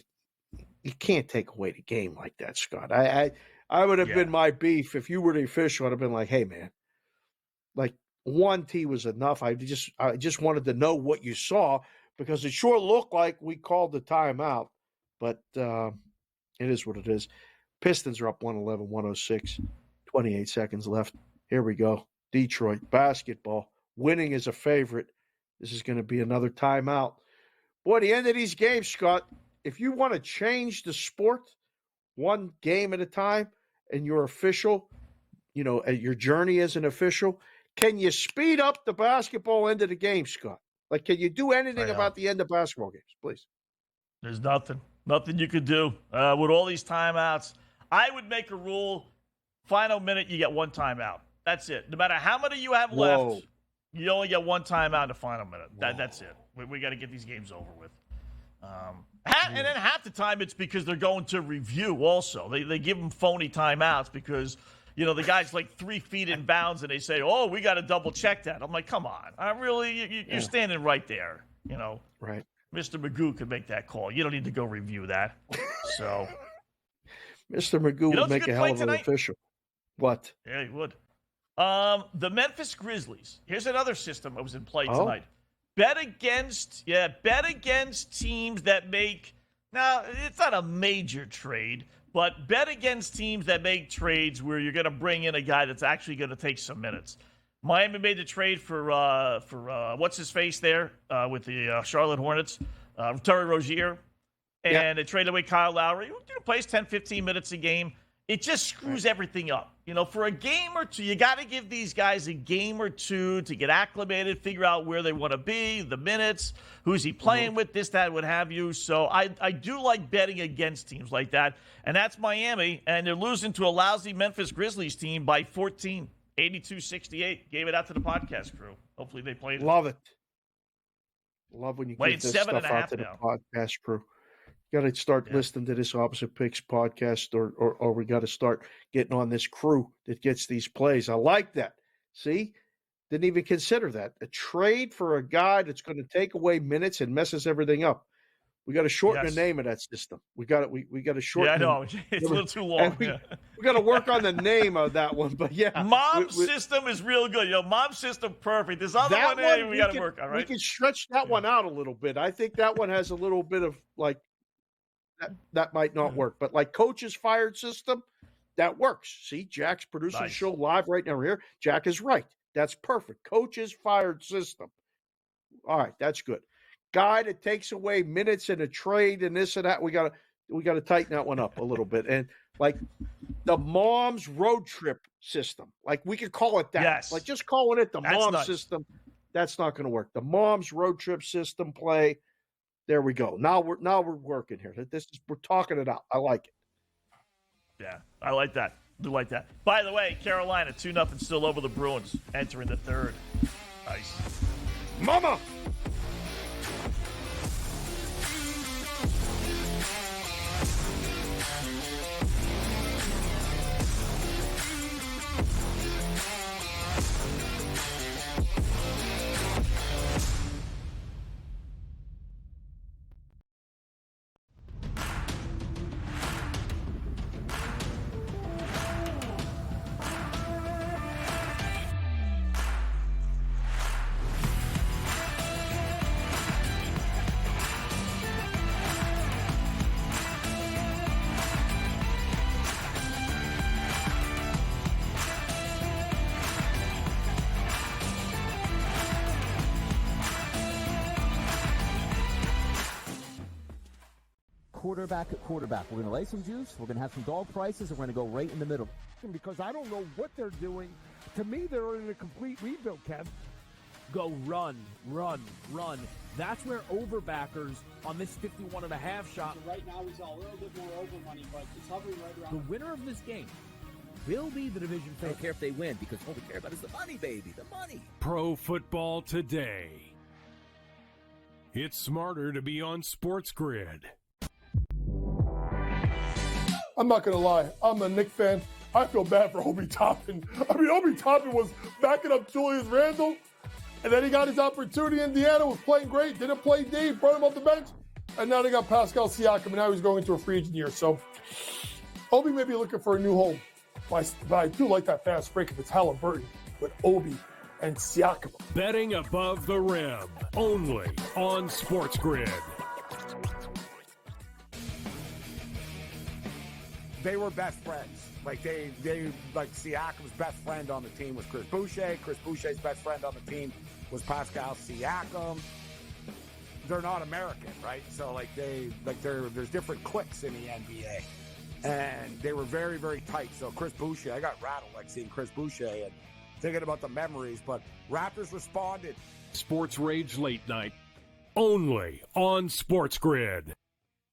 you can't take away the game like that, Scott. I would have been my beef if you were the official. I'd have been like, hey, man, like 1 tee was enough. I just wanted to know what you saw because it sure looked like we called the timeout, but it is what it is. Pistons are up 111-106, 28 seconds left. Here we go. Detroit basketball. Winning is a favorite. This is going to be another timeout. Boy, the end of these games, Scott, if you want to change the sport 1 game at a time and you're official, your journey as an official, can you speed up the basketball end of the game, Scott? Like, can you do anything about the end of basketball games, please? There's nothing you could do with all these timeouts. I would make a rule, final minute, you get 1 timeout. That's it. No matter how many you have left, you only get 1 timeout in the final minute. That's it. We got to get these games over with. And then half the time it's because they're going to review also. They give them phony timeouts because, the guy's like 3 feet in bounds and they say, oh, we got to double check that. I'm like, come on. You're standing right there, Right. Mr. Magoo could make that call. You don't need to go review that. So, Mr. Magoo would make a hell of an official. What? Yeah, he would. The Memphis Grizzlies. Here's another system that was in play tonight. Bet against teams that make, now it's not a major trade, but bet against teams that make trades where you're going to bring in a guy that's actually going to take some minutes. Miami made the trade for what's his face there with the Charlotte Hornets, Terry Rozier, and they traded away Kyle Lowry, who plays 10, 15 minutes a game. It just screws everything up. For a game or two, you got to give these guys a game or two to get acclimated, figure out where they want to be, the minutes, who's he playing with, this, that, what have you. So I do like betting against teams like that. And that's Miami, and they're losing to a lousy Memphis Grizzlies team by 14, 82-68. Gave it out to the podcast crew. Hopefully they played it. Love it. Love when you get this stuff out to the podcast crew. Got to start listening to this Opposite Picks podcast, or we got to start getting on this crew that gets these plays. I like that. See? Didn't even consider that. A trade for a guy that's going to take away minutes and messes everything up. We got to shorten the name of that system. We got to shorten. Yeah, I know. It's a little too long. We got to work on the name of that one. But yeah, Mom system is real good. Mom system perfect. This other one, we got to work on. Right? We can stretch that one out a little bit. I think that one has a little bit of like. That might not work, but like coaches fired system, that works. See, Jack's producing the show live right now here. Jack is right. That's perfect. Coaches fired system. All right, that's good. Guy that takes away minutes in a trade and this and that, we got to tighten that one up a little bit. And like the mom's road trip system, like we could call it that. Yes. Like just calling it the mom system, that's not going to work. The mom's road trip system play. There we go. Now we're working here. We're talking it out. I like it. Yeah, I like that. Do like that. By the way, Carolina 2-0 still over the Bruins, entering the third. Nice. Mama. Quarterback at quarterback. We're going to lay some juice. We're going to have some dog prices, and we're going to go right in the middle. Because I don't know what they're doing. To me, they're in a complete rebuild, Kev. Go run, run, run. That's where overbackers on this 51.5 shot. Right now, he's a little bit more over money, but it's hovering right around. The winner of this game will be the division favorite. I don't care if they win, because all we care about is the money, baby, the money. Pro Football Today. It's smarter to be on SportsGrid. I'm not going to lie. I'm a Knicks fan. I feel bad for Obi Toppin. I mean, Obi Toppin was backing up Julius Randle, and then he got his opportunity. Indiana was playing great, didn't play deep, brought him off the bench, and now they got Pascal Siakam, and now he's going into a free agent year. So Obi may be looking for a new home, but I do like that fast break if it's Halliburton with Obi and Siakam. Betting above the rim, only on SportsGrid. They were best friends. Like Siakam's best friend on the team was Chris Boucher. Chris Boucher's best friend on the team was Pascal Siakam. They're not American, right? So there's different cliques in the NBA, and they were very, very tight. So Chris Boucher, I got rattled seeing Chris Boucher and thinking about the memories. But Raptors responded. Sports Rage Late Night, only on SportsGrid.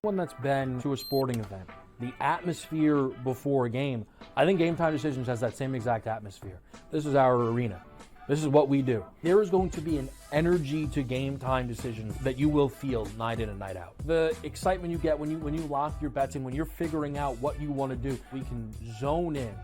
One that's been to a sporting event. The atmosphere before a game, I think Game Time Decisions has that same exact atmosphere. This is our arena. This is what we do. There is going to be an energy to Game Time Decisions that you will feel night in and night out. The excitement you get when you lock your bets in, when you're figuring out what you want to do, we can zone in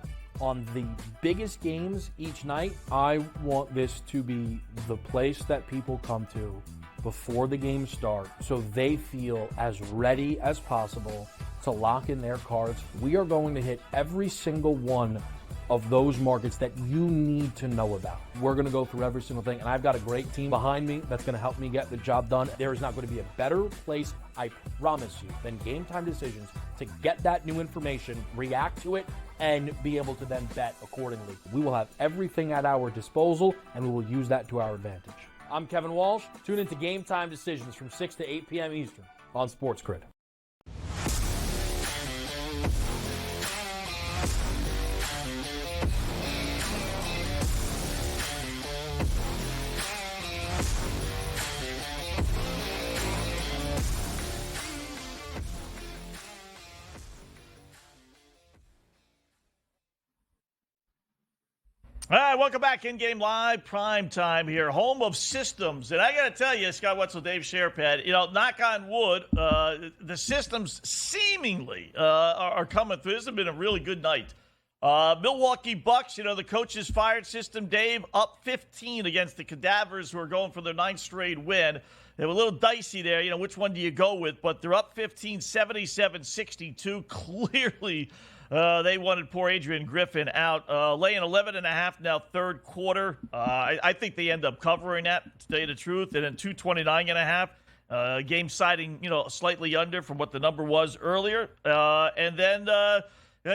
on the biggest games each night. I want this to be the place that people come to before the games start so they feel as ready as possible to lock in their cards. We are going to hit every single one of those markets that you need to know about. We're going to go through every single thing, and I've got a great team behind me that's going to help me get the job done. There is not going to be a better place, I promise you, than Game Time Decisions to get that new information, react to it, and be able to then bet accordingly. We will have everything at our disposal, and we will use that to our advantage. I'm Kevin Walsh. Tune into Game Time Decisions from 6 to 8 p.m. Eastern on SportsGrid. All right, welcome back. In-game live, prime time here, home of systems. And I got to tell you, Scott Wetzel, Dave Sharapan, knock on wood, the systems seemingly are coming through. This has been a really good night. Milwaukee Bucks, the coaches fired system, Dave, up 15 against the Cadavers, who are going for their 9th straight win. They were a little dicey there, which one do you go with? But they're up 15, 77-62. Clearly, they wanted poor Adrian Griffin out. Laying 11.5 now, third quarter. I think they end up covering that, to tell you the truth. And then 229.5. Game siding, slightly under from what the number was earlier. And then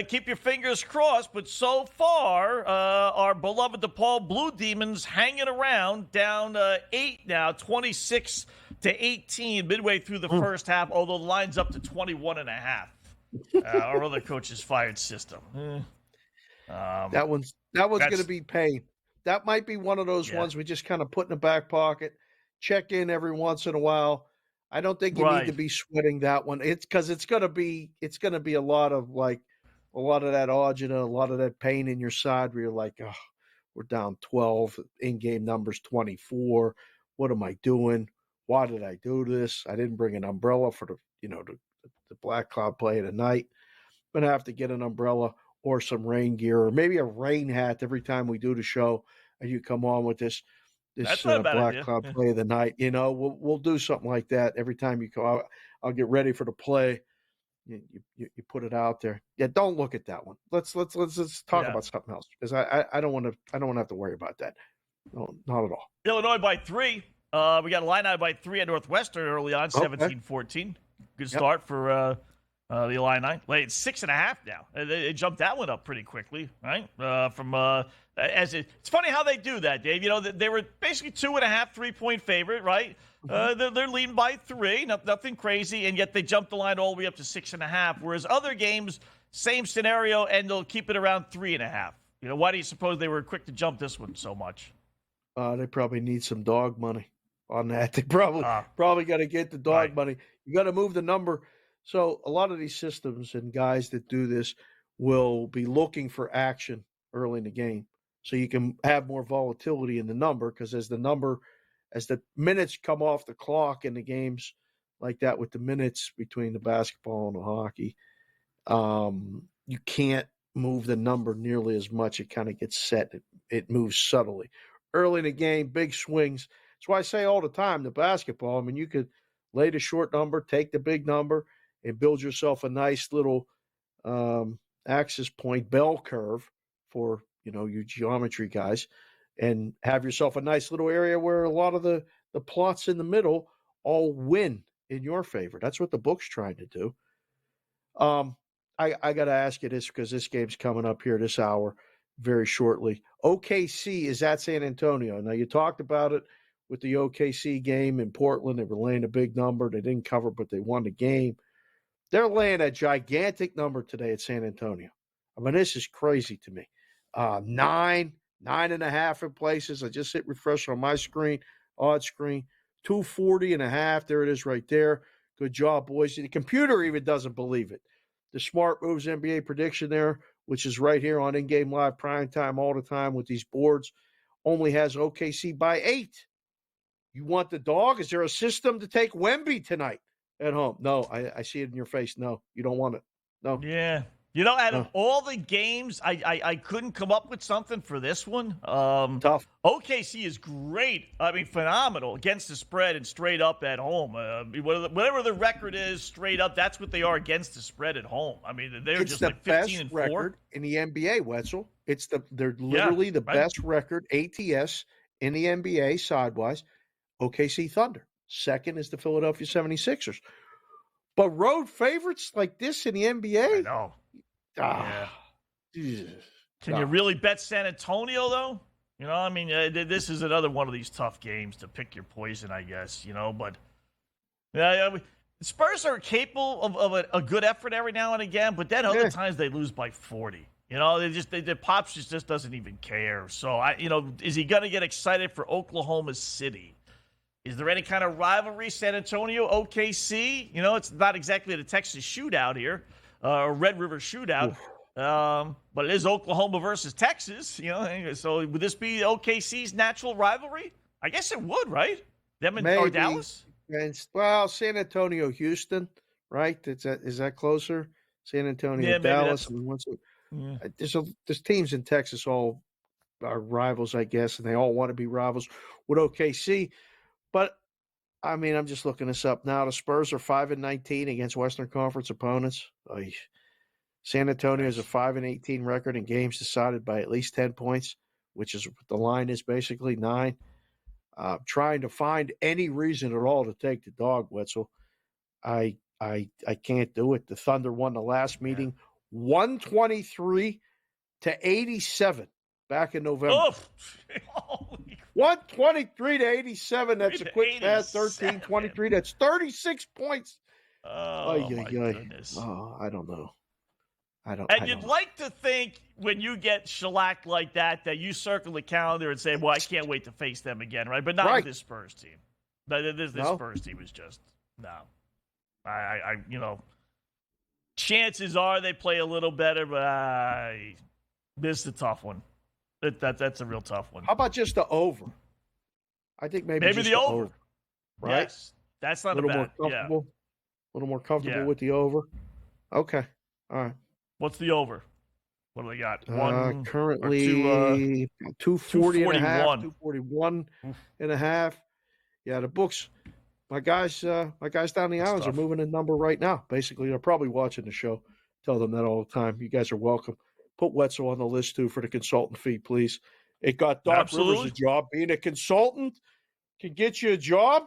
keep your fingers crossed. But so far, our beloved DePaul Blue Demons hanging around, down 8 now, 26-18, midway through the first half, although the line's up to 21.5. Our other coach's fired system. That one's going to be pain. That might be one of those ones we just kind of put in the back pocket, check in every once in a while. I don't think you need to be sweating that one. It's because it's going to be a lot of that agita, a lot of that pain in your side where you're like, oh, we're down 12, in-game numbers 24. What am I doing? Why did I do this? I didn't bring an umbrella for the Black Cloud play tonight. I'm going to have to get an umbrella or some rain gear or maybe a rain hat every time we do the show and you come on with this Black Cloud play of the night. We'll do something like that every time you come out. I'll get ready for the play. You put it out there. Yeah, don't look at that one. Let's talk about something else because I don't want to have to worry about that. No, not at all. Illinois by 3. We got a line out by 3 at Northwestern early on, 17-14. Good start for the Illini. Late 6.5 now. They jumped that one up pretty quickly, right? It's funny how they do that, Dave. They were basically 2.5 3-point favorite, right? They're leading by 3, nothing crazy, and yet they jumped the line all the way up to 6.5. Whereas other games, same scenario, and they'll keep it around 3.5. Why do you suppose they were quick to jump this one so much? They probably need some dog money on that. They probably got to get the dog money. You got to move the number. So a lot of these systems and guys that do this will be looking for action early in the game. So you can have more volatility in the number because as the minutes come off the clock in the games like that with the minutes between the basketball and the hockey, you can't move the number nearly as much. It kind of gets set. It moves subtly. Early in the game, big swings. That's why I say all the time, the basketball, you could lay the short number, take the big number, and build yourself a nice little axis point bell curve for, your geometry guys, and have yourself a nice little area where a lot of the plots in the middle all win in your favor. That's what the book's trying to do. I got to ask you this because this game's coming up here this hour very shortly. OKC is at San Antonio. Now, you talked about it with the OKC game in Portland. They were laying a big number. They didn't cover, but they won the game. They're laying a gigantic number today at San Antonio. This is crazy to me. 9.5 in places. I just hit refresh on my screen, odd screen. 240.5. There it is right there. Good job, boys. The computer even doesn't believe it. The Smart Moves NBA prediction there, which is right here on In-Game Live Prime Time all the time with these boards, only has OKC by 8. You want the dog? Is there a system to take Wemby tonight at home? No, I see it in your face. No, you don't want it. No. Yeah. Out of all the games, I couldn't come up with something for this one. Tough. OKC is great. Phenomenal against the spread and straight up at home. Whatever the record is, straight up, that's what they are against the spread at home. They're it's just the like 15 and 4. Record in the NBA, Wetzel. They're literally the best record ATS in the NBA sidewise. OKC Thunder. Second is the Philadelphia 76ers. But road favorites like this in the NBA? I know. Yeah. Can you really bet San Antonio, though? You know, I mean, this is another one of these tough games to pick your poison, I guess, you know. But the Spurs are capable of a good effort every now and again, but then other times they lose by 40. You know, the Pops just doesn't even care. So, is he going to get excited for Oklahoma City? Is there any kind of rivalry, San Antonio, OKC? You know, it's not exactly the Texas shootout here, or Red River shootout. But it is Oklahoma versus Texas, you know. So would this be OKC's natural rivalry? I guess it would, right? Them and or Dallas? Well, San Antonio, Houston, right? Is that closer? San Antonio, Dallas. There's teams in Texas all are rivals, I guess, and they all want to be rivals with OKC. But I mean, I'm just looking this up now. The Spurs are 5-19 against Western Conference opponents. San Antonio has a 5-18 record in games decided by at least 10 points, which is what the line is basically 9. Trying to find any reason at all to take the dog, Wetzel. I can't do it. The Thunder won the last meeting 123-87 back in November. 123-87. That's a quick pass. 13-23. That's 36 points. Oh, my goodness. Oh, I don't know. You'd like to think when you get shellacked like that you circle the calendar and say, well, I can't wait to face them again, right? But not with this Spurs team. This Spurs team is just, no. Chances are they play a little better, but this is a tough one. That's a real tough one. How about just the over? I think maybe just the over. Right? Yes. That's not a bad. A little more comfortable with the over. Okay. All right. What's the over? What do they got? Currently 240 and a half, 241 and a half. Yeah, the books. My guys down the islands are moving a number right now. Basically, they're probably watching the show. Tell them that all the time. You guys are welcome. Put Wetzel on the list too for the consultant fee, please. It got Doc Rivers a job. Being a consultant can get you a job.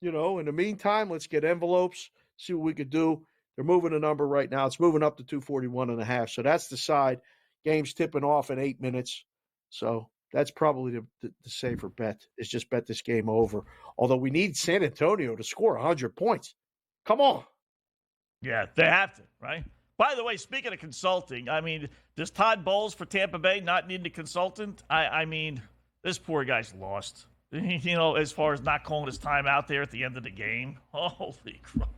You know, in the meantime, let's get envelopes, see what we could do. They're moving a number right now. It's moving up to 241 and a half. So that's the side. Game's tipping off in 8 minutes. So that's probably the safer bet, is just bet this game over. Although we need San Antonio to score 100 points. Come on. Yeah, they have to, right? By the way, speaking of consulting, I mean, does Todd Bowles for Tampa Bay not need a consultant? I mean, this poor guy's lost. You know, as far as not calling his time out there at the end of the game. Holy crap.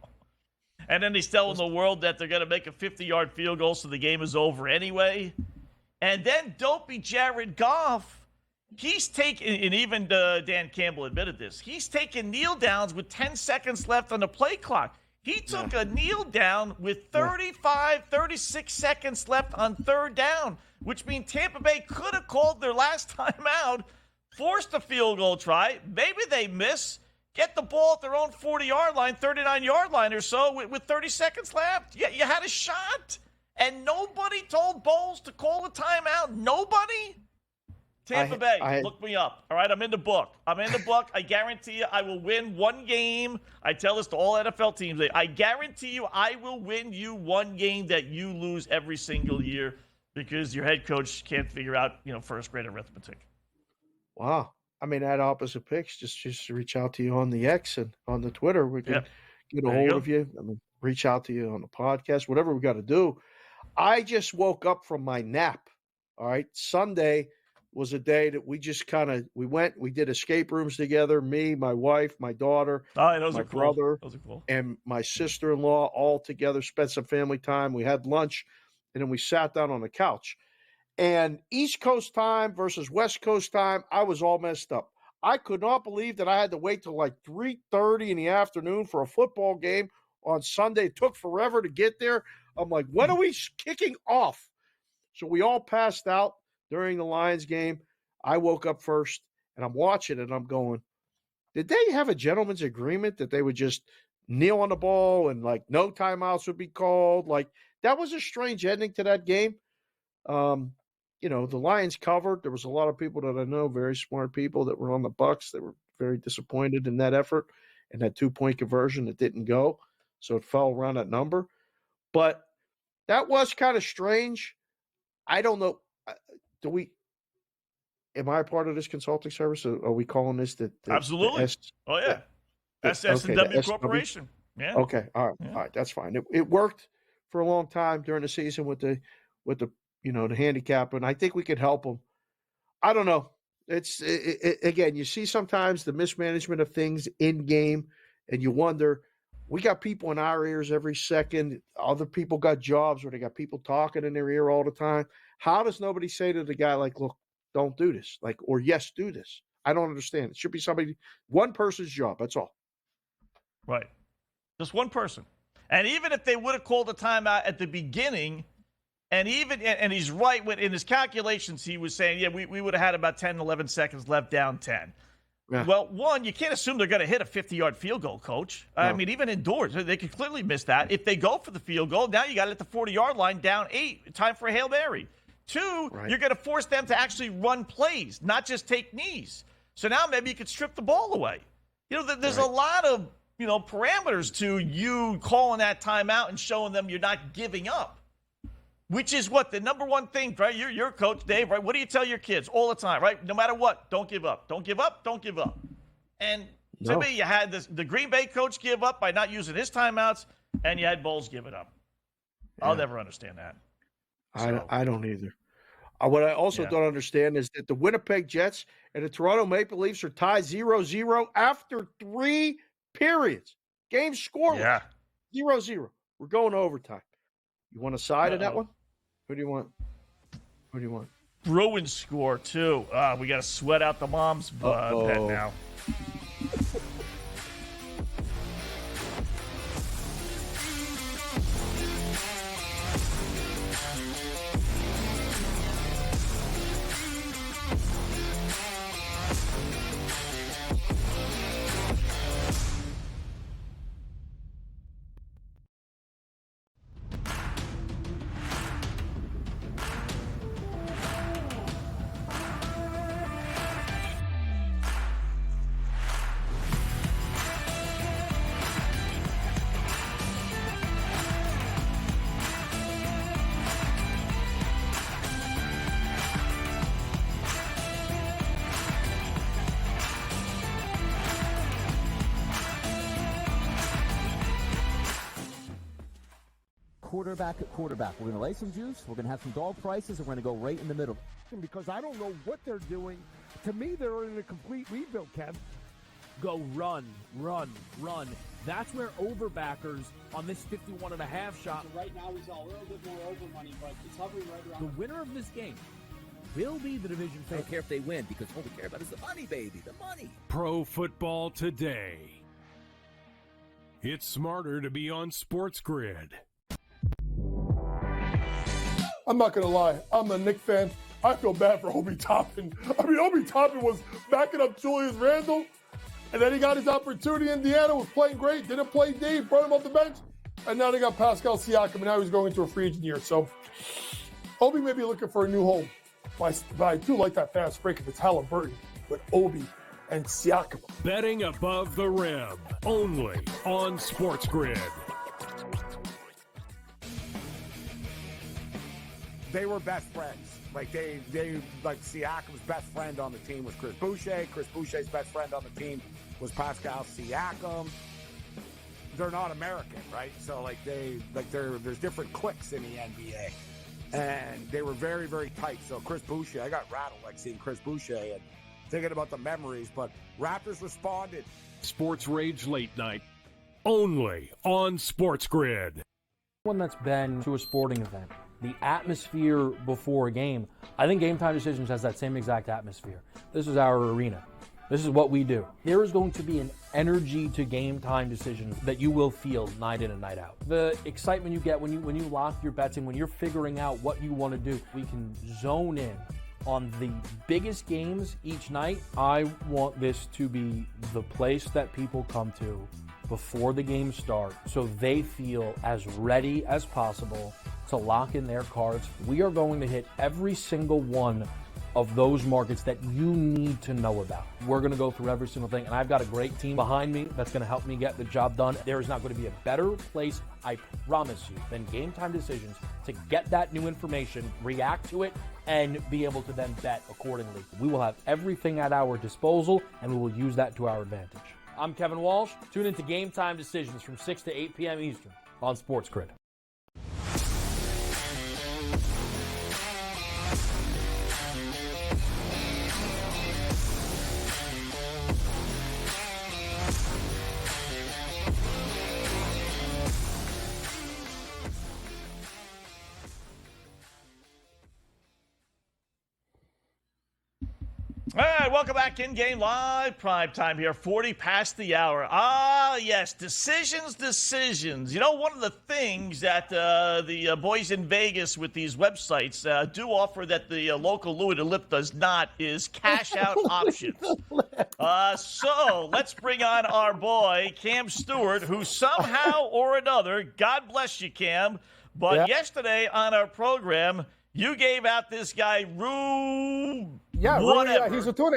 And then he's telling the world that they're going to make a 50-yard field goal so the game is over anyway. And then dopey Jared Goff, he's taking, and even Dan Campbell admitted this, he's taking kneel downs with 10 seconds left on the play clock. He took a kneel down with 36 seconds left on third down, which means Tampa Bay could have called their last time out, forced a field goal try. Maybe they miss. Get the ball at their own 40-yard line, 39-yard line or so with 30 seconds left. You had a shot, and nobody told Bowles to call a timeout. Nobody? Tampa Bay, look me up. All right, I'm in the book. I guarantee you I will win one game. I tell this to all NFL teams. I guarantee you I will win you one game that you lose every single year because your head coach can't figure out, first-grade arithmetic. Wow. I mean, at opposite picks, just reach out to you on the X and on the Twitter. We can get a hold of you. I mean, reach out to you on the podcast, whatever we got to do. I just woke up from my nap. All right. Sunday was a day that we just we did escape rooms together. Me, my wife, my daughter, my brother, and my sister-in-law all together, spent some family time. We had lunch, and then we sat down on the couch. And East Coast time versus West Coast time, I was all messed up. I could not believe that I had to wait till like 3:30 in the afternoon for a football game on Sunday. It took forever to get there. I'm like, when are we kicking off? So we all passed out during the Lions game. I woke up first, and I'm watching it, and I'm going, did they have a gentleman's agreement that they would just kneel on the ball and, like, no timeouts would be called? Like, that was a strange ending to that game. the Lions covered. There was a lot of people that I know, very smart people that were on the Bucs that were very disappointed in that effort and that 2-point conversion that didn't go. So it fell around that number. But that was kind of strange. I don't know. Am I a part of this consulting service? Are we calling this the Absolutely. Oh, yeah. SS&W Corporation. Yeah. Okay. All right. Yeah. All right. That's fine. It worked for a long time during the season with the the handicap, and I think we could help them. I don't know. Again, you see sometimes the mismanagement of things in game, and you wonder. We got people in our ears every second. Other people got jobs where they got people talking in their ear all the time. How does nobody say to the guy, like, look, don't do this, or yes, do this? I don't understand. It should be one person's job. That's all. Right. Just one person. And even if they would have called a timeout at the beginning, and he's right in his calculations, he was saying, yeah, we would have had about 10, 11 seconds left, down 10. Yeah. Well, one, you can't assume they're going to hit a 50-yard field goal, Coach. No. I mean, even indoors, they could clearly miss that. If they go for the field goal, now you got it at the 40-yard line, down 8. Time for a Hail Mary. 2, You're going to force them to actually run plays, not just take knees. So now maybe you could strip the ball away. There's a lot of, parameters to you calling that timeout and showing them you're not giving up, which is what the number one thing, right? You're a coach, Dave, right? What do you tell your kids all the time, right? No matter what, don't give up. Don't give up. Don't give up. And to me, you had the Green Bay coach give up by not using his timeouts, and you had Bowles give it up. Yeah. I'll never understand that. I don't either. What I also don't understand is that the Winnipeg Jets and the Toronto Maple Leafs are tied 0-0 after 3 periods. Game scoreless. 0-0. We're going to overtime. You want a side of that one? Who do you want? Bruins score, too. We got to sweat out the mom's bet now. Quarterback at quarterback. We're going to lay some juice. We're going to have some dog prices, and we're going to go right in the middle. Because I don't know what they're doing. To me, they're in a complete rebuild, Kev. Go run. That's where overbackers on this 51.5 shot. So right now, he's a little bit more over money, but it's hovering right around. The winner of this game will be the division favorite. I don't care if they win, because all we care about is the money, baby, the money. Pro Football Today. It's smarter to be on SportsGrid. I'm not going to lie. I'm a Knicks fan. I feel bad for Obi Toppin. Obi Toppin was backing up Julius Randle, and then he got his opportunity. Indiana was playing great. Didn't play deep. Brought him off the bench. And now they got Pascal Siakam, and now he's going into a free agent year. So Obi may be looking for a new home. But I do like that fast break if it's Halliburton with Obi and Siakam. Betting above the rim. Only on SportsGrid. They were best friends. Like Siakam's best friend on the team was Chris Boucher. Chris Boucher's best friend on the team was Pascal Siakam. They're not American, right? So there's different cliques in the NBA, and they were very, very tight. So Chris Boucher, I got rattled seeing Chris Boucher and thinking about the memories. But Raptors responded. Sports Rage Late Night, only on SportsGrid. One that's been to a sporting event. The atmosphere before a game, I think Game Time Decisions has that same exact atmosphere. This is our arena. This is what we do. There is going to be an energy to Game Time Decisions that you will feel night in and night out. The excitement you get when you lock your bets in, when you're figuring out what you want to do, we can zone in on the biggest games each night. I want this to be the place that people come to before the games start so they feel as ready as possible to lock in their cards. We are going to hit every single one of those markets that you need to know about. We're going to go through every single thing, and I've got a great team behind me that's going to help me get the job done. There is not going to be a better place, I promise you, than Game Time Decisions to get that new information, react to it, and be able to then bet accordingly. We will have everything at our disposal, and we will use that to our advantage. I'm Kevin Walsh. Tune into Game Time Decisions from 6 to 8 p.m. Eastern on SportsGrid. All right, welcome back. In-game live, prime time here, 40 past the hour. Ah, yes, decisions. You know, one of the things that the boys in Vegas with these websites do offer that the local Louis the Lip does not is cash-out options. So let's bring on our boy, Cam Stewart, who somehow or another, God bless you, Cam, but yesterday on our program, you gave out this guy, Yeah, whatever. he's a tune.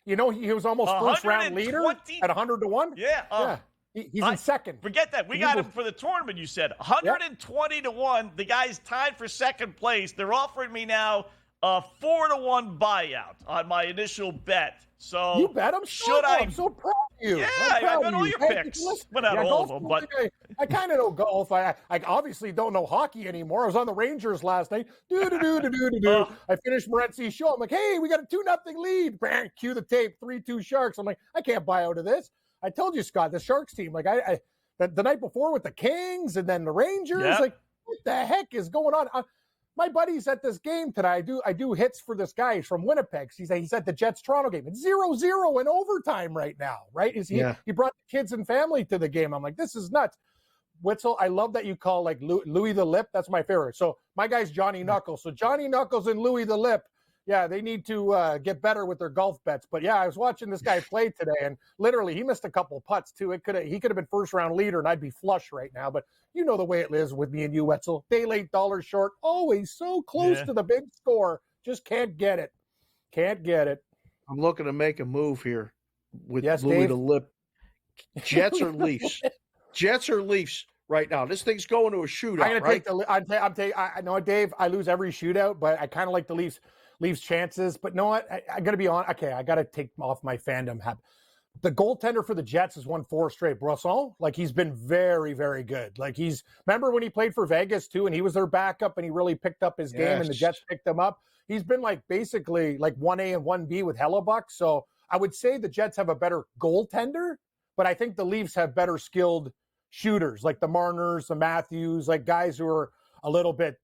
You know, he was almost first-round leader at 100 to 1. Yeah. He's in second. Forget that. We got him for the tournament, you said. 120 to 1. The guy's tied for second place. They're offering me now a 4 to 1 buyout on my initial bet. So you bet him? I'm so proud of you. Yeah, I bet all your picks. Well, not all of them, but I kind of know golf. I obviously don't know hockey anymore. I was on the Rangers last night. I finished Moretzi's show. I'm like, hey, we got a 2-0 lead. Bang, cue the tape. 3-2 Sharks. I'm like, I can't buy out of this. I told you, Scott, the Sharks team. Like the night before with the Kings and then the Rangers. Yeah. Like, what the heck is going on? My buddy's at this game today. I do hits for this guy. He's from Winnipeg. He's at the Jets-Toronto game. It's 0-0 in overtime right now, right? He brought the kids and family to the game. I'm like, this is nuts. Wetzel, I love that you call like Louis the Lip. That's my favorite. So my guy's Johnny Knuckles. So Johnny Knuckles and Louis the Lip, yeah, they need to get better with their golf bets. But yeah, I was watching this guy play today, and literally he missed a couple putts too. He could have been first-round leader, and I'd be flush right now. But you know the way it is with me and you, Wetzel. Day late, dollar short, always so close to the big score. Just can't get it. Can't get it. I'm looking to make a move here with Louis Dave? the Lip. Jets or Leafs? Jets or Leafs right now? This thing's going to a shootout. I'm going to take I know, Dave, I lose every shootout, but I kind of like the Leafs chances. But you know what? I got to be on. Okay, I got to take off my fandom hat. The goaltender for the Jets has won 4 straight. Bresson, like he's been very, very good. Like remember when he played for Vegas too, and he was their backup, and he really picked up his game, and the Jets picked him up. He's been like basically like 1A and 1B with Hellebuck. So I would say the Jets have a better goaltender, but I think the Leafs have better skilled shooters, like the Marners, the Matthews, like guys who are a little bit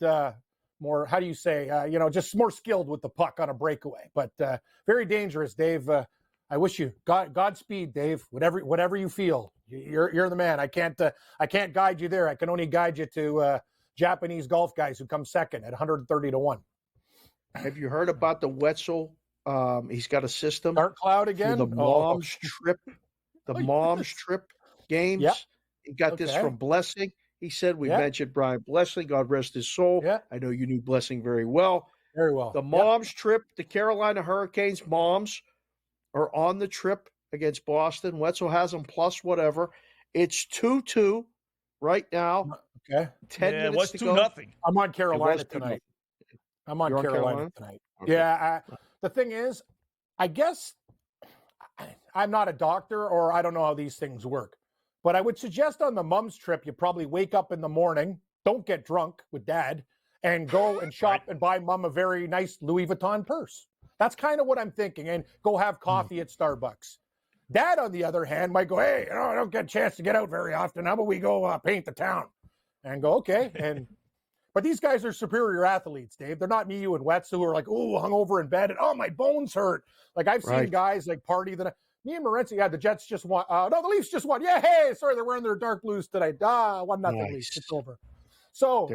more, how do you say, just more skilled with the puck on a breakaway. But very dangerous, Dave. I wish you Godspeed, Dave. Whatever you feel, you're the man. I can't guide you there. I can only guide you to Japanese golf guys who come second at 130 to 1. Have you heard about the Wetzel? He's got a system. Dark Cloud again. The Mom's Trip. The Mom's Trip games. Yep. He got this from Blessing. He said we mentioned Brian Blessing. God rest his soul. Yeah. I know you knew Blessing very well. Very well. The Mom's Trip. The Carolina Hurricanes moms are on the trip against Boston. Wetzel has them plus whatever. It's 2-2 right now. Okay. 10 minutes what's to 2-0? I'm on Carolina tonight. I'm on Carolina tonight. Okay. Yeah. The thing is, I guess I'm not a doctor, or I don't know how these things work, but I would suggest on the Mom's Trip, you probably wake up in the morning, don't get drunk with Dad, and go and shop and buy Mom a very nice Louis Vuitton purse. That's kind of what I'm thinking. And go have coffee at Starbucks. Dad, on the other hand, might go, hey, I don't get a chance to get out very often. How about we go paint the town? And go, okay. But these guys are superior athletes, Dave. They're not me, you, and Wetzel, who are like, oh, hungover in bed, and oh, my bones hurt. Like I've seen guys like party that me and Morenzi, the Jets just won. No, the Leafs just won. Yeah, hey, sorry, they're wearing their dark blues today. 1-0 Leafs. It's over. So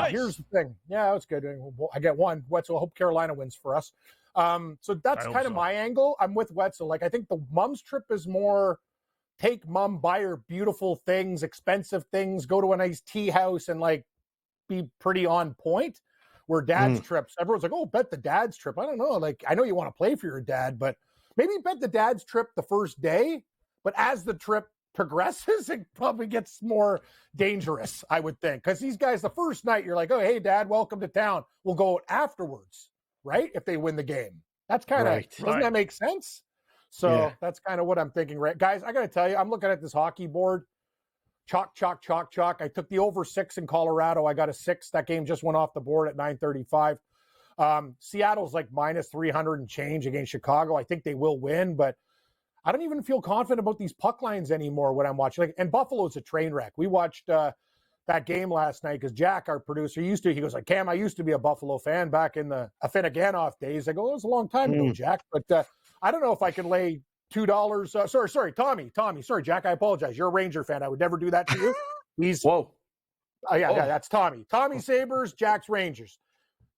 here's the thing. Yeah, it's good. I get one. Wetzel, I hope Carolina wins for us. So that's kind of my angle. I'm with Wetzel. Like I think the Mom's Trip is more take Mom, buy her beautiful things, expensive things, go to a nice tea house and like be pretty on point. Where dad's trips, everyone's like, oh, bet the dad's trip. I don't know. Like, I know you want to play for your dad, but maybe bet the dad's trip the first day. But as the trip progresses, it probably gets more dangerous, I would think. Because these guys, the first night, you're like, oh, hey, dad, welcome to town. We'll go out afterwards, right? If they win the game. That's kind of, doesn't that make sense? So that's kind of what I'm thinking, right? Guys, I got to tell you, I'm looking at this hockey board. Chalk, chalk, chalk, chalk. I took the over 6 in Colorado. I got a 6. That game just went off the board at 9:35. Seattle's like minus 300 and change against Chicago. I think they will win, but I don't even feel confident about these puck lines anymore when I'm watching. Like, and Buffalo's a train wreck. We watched that game last night because Jack, our producer, he goes like, Cam, I used to be a Buffalo fan back in the Affinaganoff days. I go, it was a long time ago, Jack, but I don't know if I can lay $2. Sorry, Tommy. Sorry, Jack. I apologize. You're a Ranger fan. I would never do that to you. He's yeah, that's Tommy. Tommy Sabres, Jack's Rangers.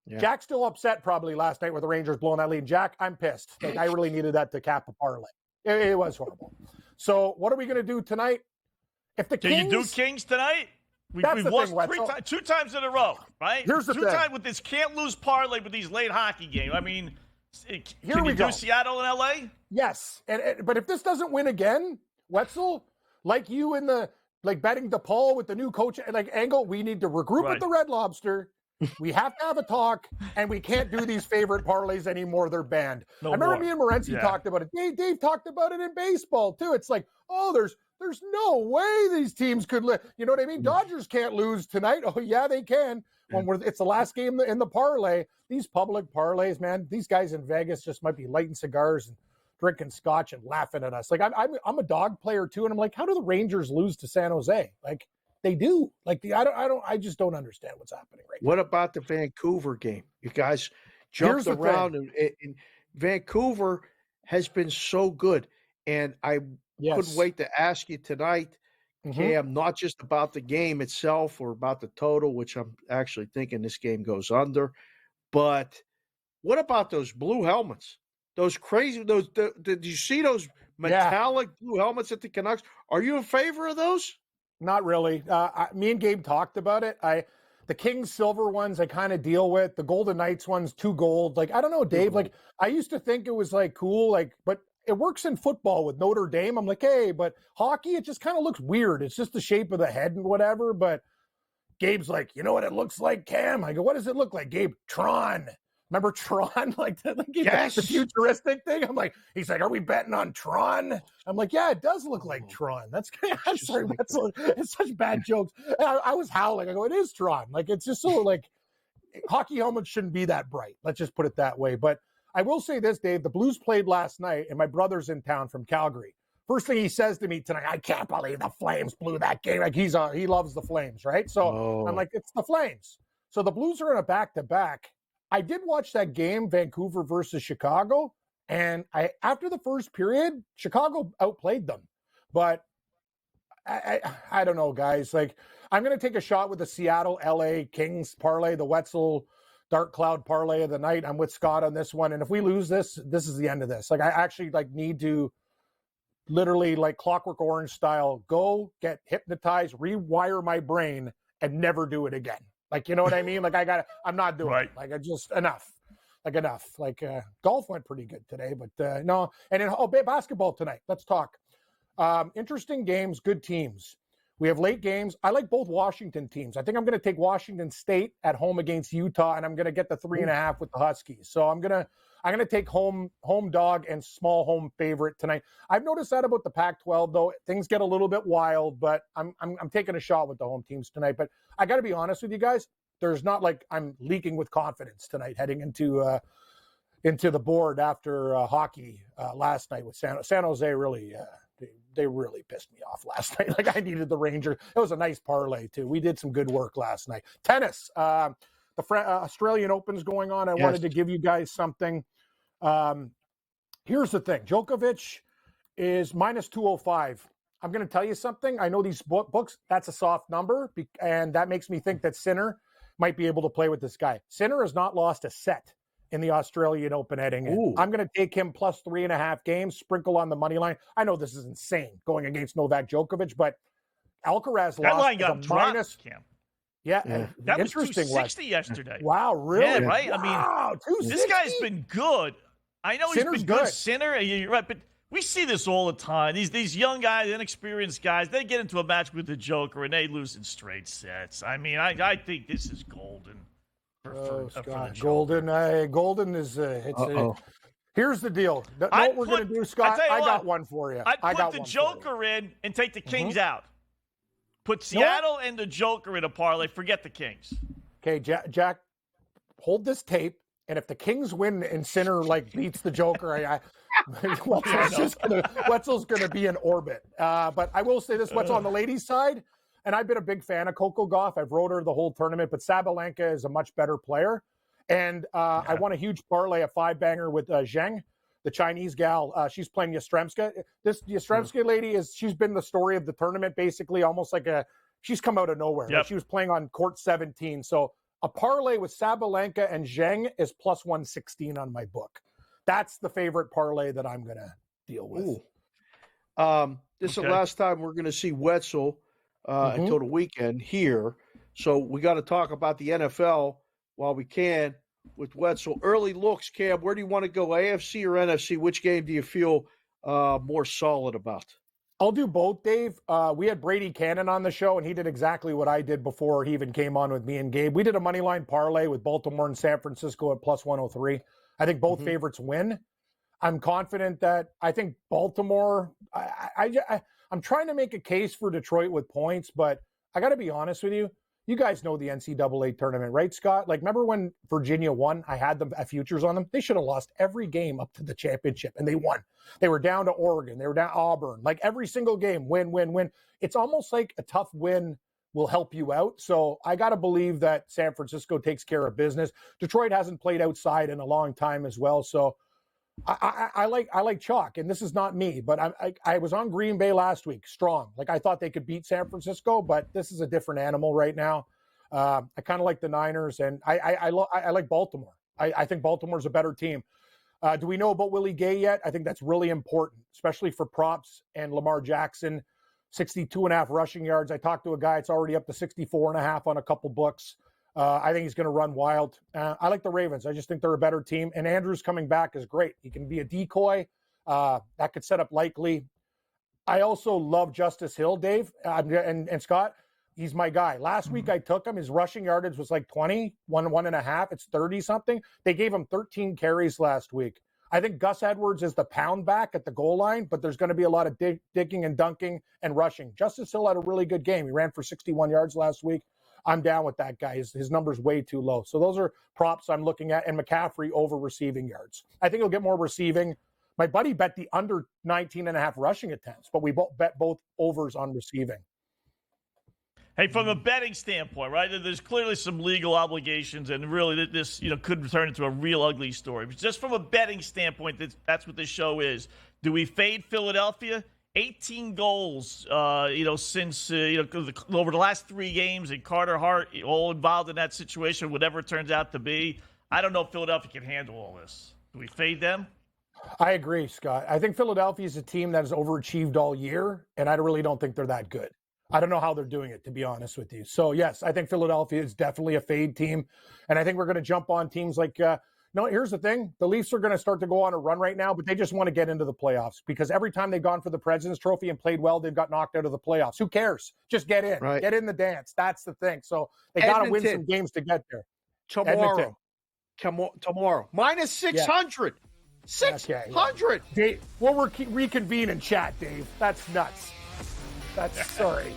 Yeah. Jack's still upset probably last night with the Rangers blowing that lead. Jack, I'm pissed. Like, I really needed that to cap a parlay. It was horrible. So what are we going to do tonight? If the Kings, can you do Kings tonight? We've lost 2 times in a row, right? Here's the 2 times with this can't lose parlay with these late hockey games. I mean, can you do Seattle and LA? Yes, but if this doesn't win again, Wetzel, like you in the betting DePaul with the new coach angle, we need to regroup with the Red Lobster. We have to have a talk, and we can't do these favorite parlays anymore. They're banned. I remember me and Morency talked about it. Dave talked about it in baseball too. It's like, oh, there's no way these teams could live. You know what I mean? Dodgers can't lose tonight. Oh yeah, they can. When it's the last game in the parlay. These public parlays, man, these guys in Vegas just might be lighting cigars and drinking scotch and laughing at us. Like, I'm a dog player too, and I'm like, how do the Rangers lose to San Jose? Like, they do. Like, I just don't understand what's happening right now. What about the Vancouver game? You guys jumped around, and Vancouver has been so good, and I couldn't wait to ask you tonight, Cam, not just about the game itself or about the total, which I'm actually thinking this game goes under, but what about those blue helmets? Those crazy, did you see those metallic blue helmets at the Canucks? Are you in favor of those? Not really. Me and Gabe talked about it. The Kings silver ones I kind of deal with. The Golden Knights ones, 2 gold. Like, I don't know, Dave. Like, I used to think it was like cool, but it works in football with Notre Dame. I'm like, hey, but hockey, it just kind of looks weird. It's just the shape of the head and whatever. But Gabe's like, you know what it looks like, Cam? I go, what does it look like, Gabe? Tron. Remember Tron? The futuristic thing? I'm like, he's like, are we betting on Tron? I'm like, yeah, it does look like Tron. I'm sorry, it's such bad jokes. I was howling. I go, it is Tron. Like, it's just so like, hockey helmets shouldn't be that bright. Let's just put it that way. But I will say this, Dave, the Blues played last night, and my brother's in town from Calgary. First thing he says to me tonight, I can't believe the Flames blew that game. Like, he loves the Flames, right? So I'm like, it's the Flames. So the Blues are in a back-to-back. I did watch that game, Vancouver versus Chicago, and after the first period, Chicago outplayed them. But I don't know, guys. Like, I'm going to take a shot with the Seattle LA Kings parlay, the Wetzel Dark Cloud parlay of the night. I'm with Scott on this one, and if we lose this is the end of this. Like, I actually need to literally, like Clockwork Orange style, go get hypnotized, rewire my brain, and never do it again. Like, you know what I mean? Like, I'm not doing it. Like, enough. Like, golf went pretty good today, but no. And then, basketball tonight. Let's talk. Interesting games, good teams. We have late games. I like both Washington teams. I think I'm going to take Washington State at home against Utah, and I'm going to get the 3.5 with the Huskies. So I'm going to take home dog and small home favorite tonight. I've noticed that about the Pac-12, though. Things get a little bit wild, but I'm taking a shot with the home teams tonight. But I got to be honest with you guys. There's not like I'm leaking with confidence tonight heading into the board after hockey last night with San Jose. Really, they really pissed me off last night. Like, I needed the Rangers. It was a nice parlay too. We did some good work last night. Tennis. The Australian Open's going on. I wanted to give you guys something. Here's the thing. Djokovic is minus 205. I'm going to tell you something. I know these books, that's a soft number, and that makes me think that Sinner might be able to play with this guy. Sinner has not lost a set in the Australian Open heading in. I'm going to take him plus 3.5 games, sprinkle on the money line. I know this is insane going against Novak Djokovic, but Alcaraz that lost line got dropped, Cam. Yeah, that was interesting. 260 yesterday. Wow, really? Yeah, right? Wow, I mean, this guy's been good. I know Sinner's he's been good, good. Sinner. You're right, but we see this all the time. These young guys, inexperienced guys, they get into a match with the Joker and they lose in straight sets. I mean, I think this is golden. For Scott, Golden is here's the deal. Know what we're going to do, Scott? I got one for you. I'd put the Joker in and take the Kings out. Put Seattle and the Joker in a parlay. Forget the Kings. Okay, Jack, hold this tape. And if the Kings win and Sinner beats the Joker, Wetzel's going to be in orbit. But I will say this: Wetzel on the ladies' side, and I've been a big fan of Coco Gauff. I've rode her the whole tournament, but Sabalenka is a much better player. And I won a huge parlay, a 5-banger with Zheng, the Chinese gal. She's playing Yastremska. This Yastremska lady she's been the story of the tournament, basically, almost she's come out of nowhere. Yep. She was playing on court 17. So a parlay with Sabalenka and Zheng is plus 116 on my book. That's the favorite parlay that I'm going to deal with. This is the last time we're going to see Wetzel until the weekend here. So we got to talk about the NFL while we can with Wetzel. Early looks, Cam, where do you want to go, AFC or NFC? Which game do you feel more solid about? I'll do both, Dave. We had Brady Cannon on the show, and he did exactly what I did before he even came on with me and Gabe. We did a money line parlay with Baltimore and San Francisco at plus 103. I think both favorites win. I'm confident that I think Baltimore, I'm trying to make a case for Detroit with points, but I got to be honest with you. You guys know the NCAA tournament, right, Scott? Remember when Virginia won? I had them at futures on them. They should have lost every game up to the championship, and they won. They were down to Oregon. They were down to Auburn. Every single game, win, win, win. It's almost like a tough win will help you out. So I got to believe that San Francisco takes care of business. Detroit hasn't played outside in a long time as well. So I like chalk, and this is not me, but I was on Green Bay last week, strong. I thought they could beat San Francisco, but this is a different animal right now. I kind of like the Niners, and I like Baltimore. I think Baltimore's a better team. Do we know about Willie Gay yet? I think that's really important, especially for props and Lamar Jackson, 62.5 rushing yards. I talked to a guy, it's already up to 64.5 on a couple books. I think he's going to run wild. I like the Ravens. I just think they're a better team. And Andrews coming back is great. He can be a decoy. That could set up likely. I also love Justice Hill, Dave, and Scott. He's my guy. Last week I took him. His rushing yardage was 20, 1.5. It's 30-something. They gave him 13 carries last week. I think Gus Edwards is the pound back at the goal line, but there's going to be a lot of digging and dunking and rushing. Justice Hill had a really good game. He ran for 61 yards last week. I'm down with that guy. His number's way too low. So those are props I'm looking at. And McCaffrey over receiving yards. I think he'll get more receiving. My buddy bet the under 19.5 rushing attempts, but we bet both overs on receiving. Hey, from a betting standpoint, right, there's clearly some legal obligations, and really this could turn into a real ugly story. But just from a betting standpoint, that's what this show is. Do we fade Philadelphia? 18 goals, since over the last 3 games, and Carter Hart all involved in that situation, whatever it turns out to be. I don't know if Philadelphia can handle all this. Do we fade them? I agree, Scott. I think Philadelphia is a team that has overachieved all year, and I really don't think they're that good. I don't know how they're doing it, to be honest with you. So, yes, I think Philadelphia is definitely a fade team, and I think we're going to jump on teams like no, here's the thing. The Leafs are going to start to go on a run right now, but they just want to get into the playoffs because every time they've gone for the President's Trophy and played well, they've got knocked out of the playoffs. Who cares? Just get in. Right. Get in the dance. That's the thing. So they got to win some games to get there. Tomorrow. Minus 600. Yeah. 600. Okay. We'll reconvene and chat, Dave. That's nuts. That's sorry.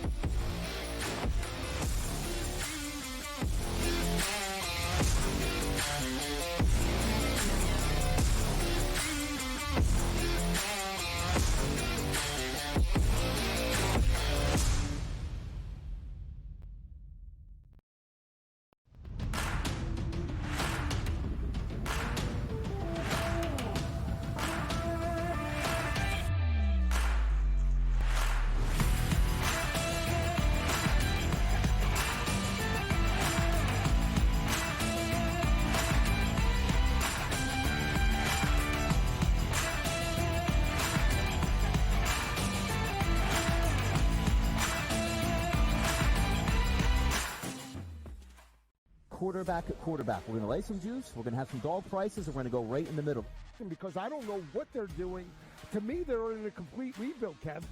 quarterback at quarterback. We're going to lay some juice. We're going to have some dog prices, and we're going to go right in the middle. Because I don't know what they're doing. To me, they're in a complete rebuild, Kev.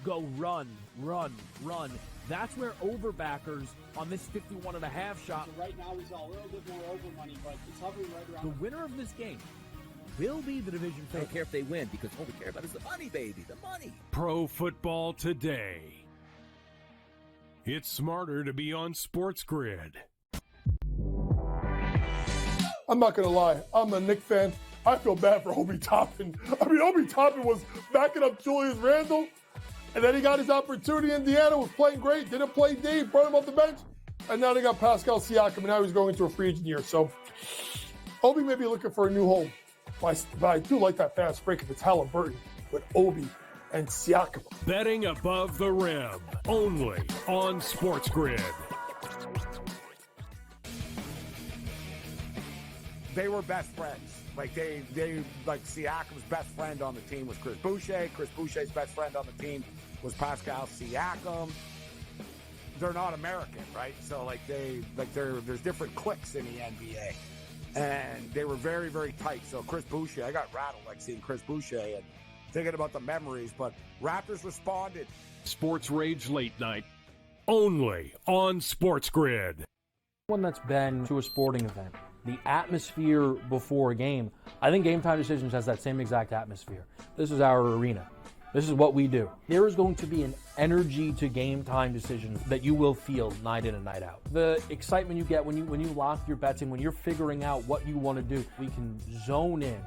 Go run, run, run. That's where overbackers on this 51.5 shot. So right now, we saw a little bit more over money, but it's hovering right around. The winner of this game will be the division I favorite. don't care if they win because all we care about is the money, baby, the money. Pro Football Today. It's smarter to be on SportsGrid. I'm not going to lie. I'm a Knicks fan. I feel bad for Obi Toppin. I mean, Obi Toppin was backing up Julius Randle, and then he got his opportunity. Indiana was playing great, didn't play deep, brought him off the bench, and now they got Pascal Siakam, and now he's going into a free agent year. So Obi may be looking for a new home. But I do like that fast break if it's Halliburton with Obi and Siakam. Betting above the rim, only on SportsGrid. They were best friends. Like Siakam's best friend on the team was Chris Boucher. Chris Boucher's best friend on the team was Pascal Siakam. They're not American, right? So there's different cliques in the NBA. And they were very, very tight. So Chris Boucher, I got rattled seeing Chris Boucher and thinking about the memories. But Raptors responded. Sports Rage Late Night, only on SportsGrid. One that's been to a sporting event, the atmosphere before a game, I think Game Time Decisions has that same exact atmosphere. This is our arena. This is what we do. There is going to be an energy to Game Time Decisions that you will feel night in and night out. The excitement you get when you lock your bets in, when you're figuring out what you want to do, we can zone in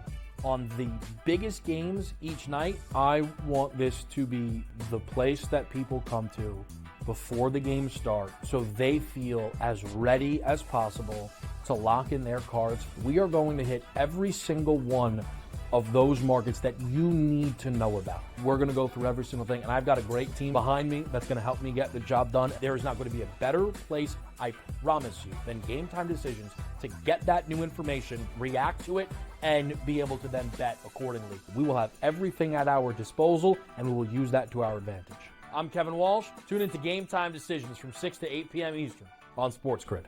on the biggest games each night. I want this to be the place that people come to before the games start so they feel as ready as possible to lock in their cards. We are going to hit every single one of those markets that you need to know about. We're going to go through every single thing, and I've got a great team behind me that's going to help me get the job done. There is not going to be a better place, I promise you, than Game Time Decisions to get that new information, react to it, and be able to then bet accordingly. We will have everything at our disposal, and we will use that to our advantage. I'm Kevin Walsh. Tune into Game Time Decisions from 6 to 8 p.m. Eastern on SportsGrid.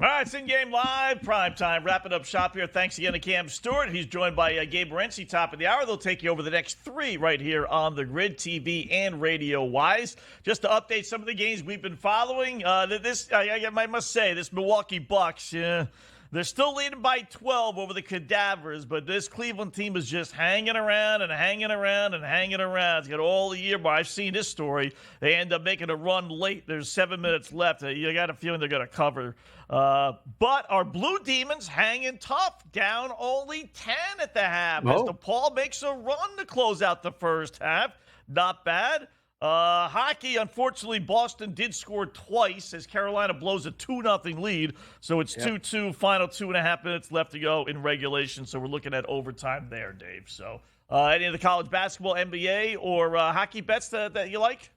All right, it's InGame Live, PrimeTime, wrapping up shop here. Thanks again to Cam Stewart. He's joined by Gabe Morency, top of the hour. They'll take you over the next 3 right here on the grid, TV and radio-wise. Just to update some of the games we've been following, I must say, this Milwaukee Bucks, they're still leading by 12 over the Cadavers, but this Cleveland team is just hanging around and hanging around and hanging around. It's got all the year, but I've seen this story. They end up making a run late. There's 7 minutes left. You got a feeling they're going to cover. But our Blue Demons hanging tough, down only 10 at the half as DePaul makes a run to close out the first half. Not bad. Hockey, unfortunately, Boston did score twice as Carolina blows a 2-0 lead. So it's 2-2, final 2.5 minutes left to go in regulation. So we're looking at overtime there, Dave. So any of the college basketball, NBA, or hockey bets that you like?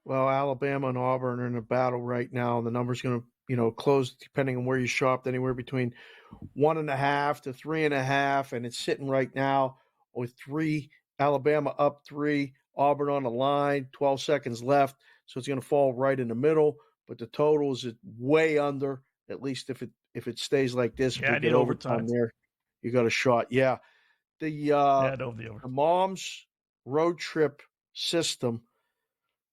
Well, Alabama and Auburn are in a battle right now. The number's going to, close depending on where you shopped, anywhere between 1.5 to 3.5. And it's sitting right now with 3, Alabama up 3. Auburn on the line, 12 seconds left, so it's going to fall right in the middle. But the total is way under. At least if it stays like this, yeah, if we get overtime there, you got a shot. Yeah, the mom's road trip system.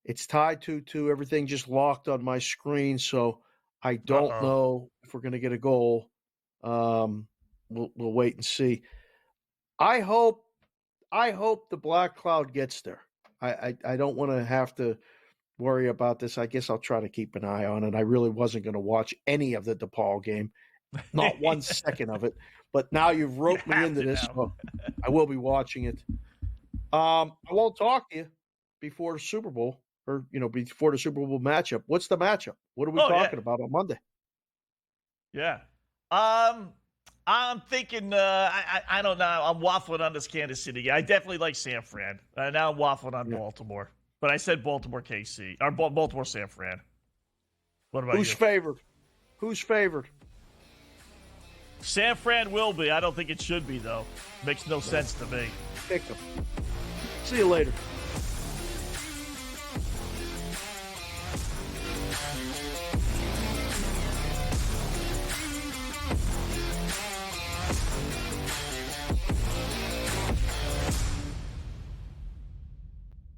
It's tied 2-2. Everything just locked on my screen, so I don't know if we're going to get a goal. We'll wait and see. I hope the Black Cloud gets there. I don't want to have to worry about this. I guess I'll try to keep an eye on it. I really wasn't going to watch any of the DePaul game, not 1 second of it. But now you've roped me into this, so I will be watching it. I won't talk to you before the Super Bowl or, before the Super Bowl matchup. What's the matchup? What are we talking about on Monday? Yeah. I'm thinking, I don't know. I'm waffling on this Kansas City guy. I definitely like San Fran. Now I'm waffling on Baltimore. But I said Baltimore KC or Baltimore San Fran. What about Who's you? favored? Who's favored? San Fran will be. I don't think it should be though. Makes no sense to me. Pick them. See you later.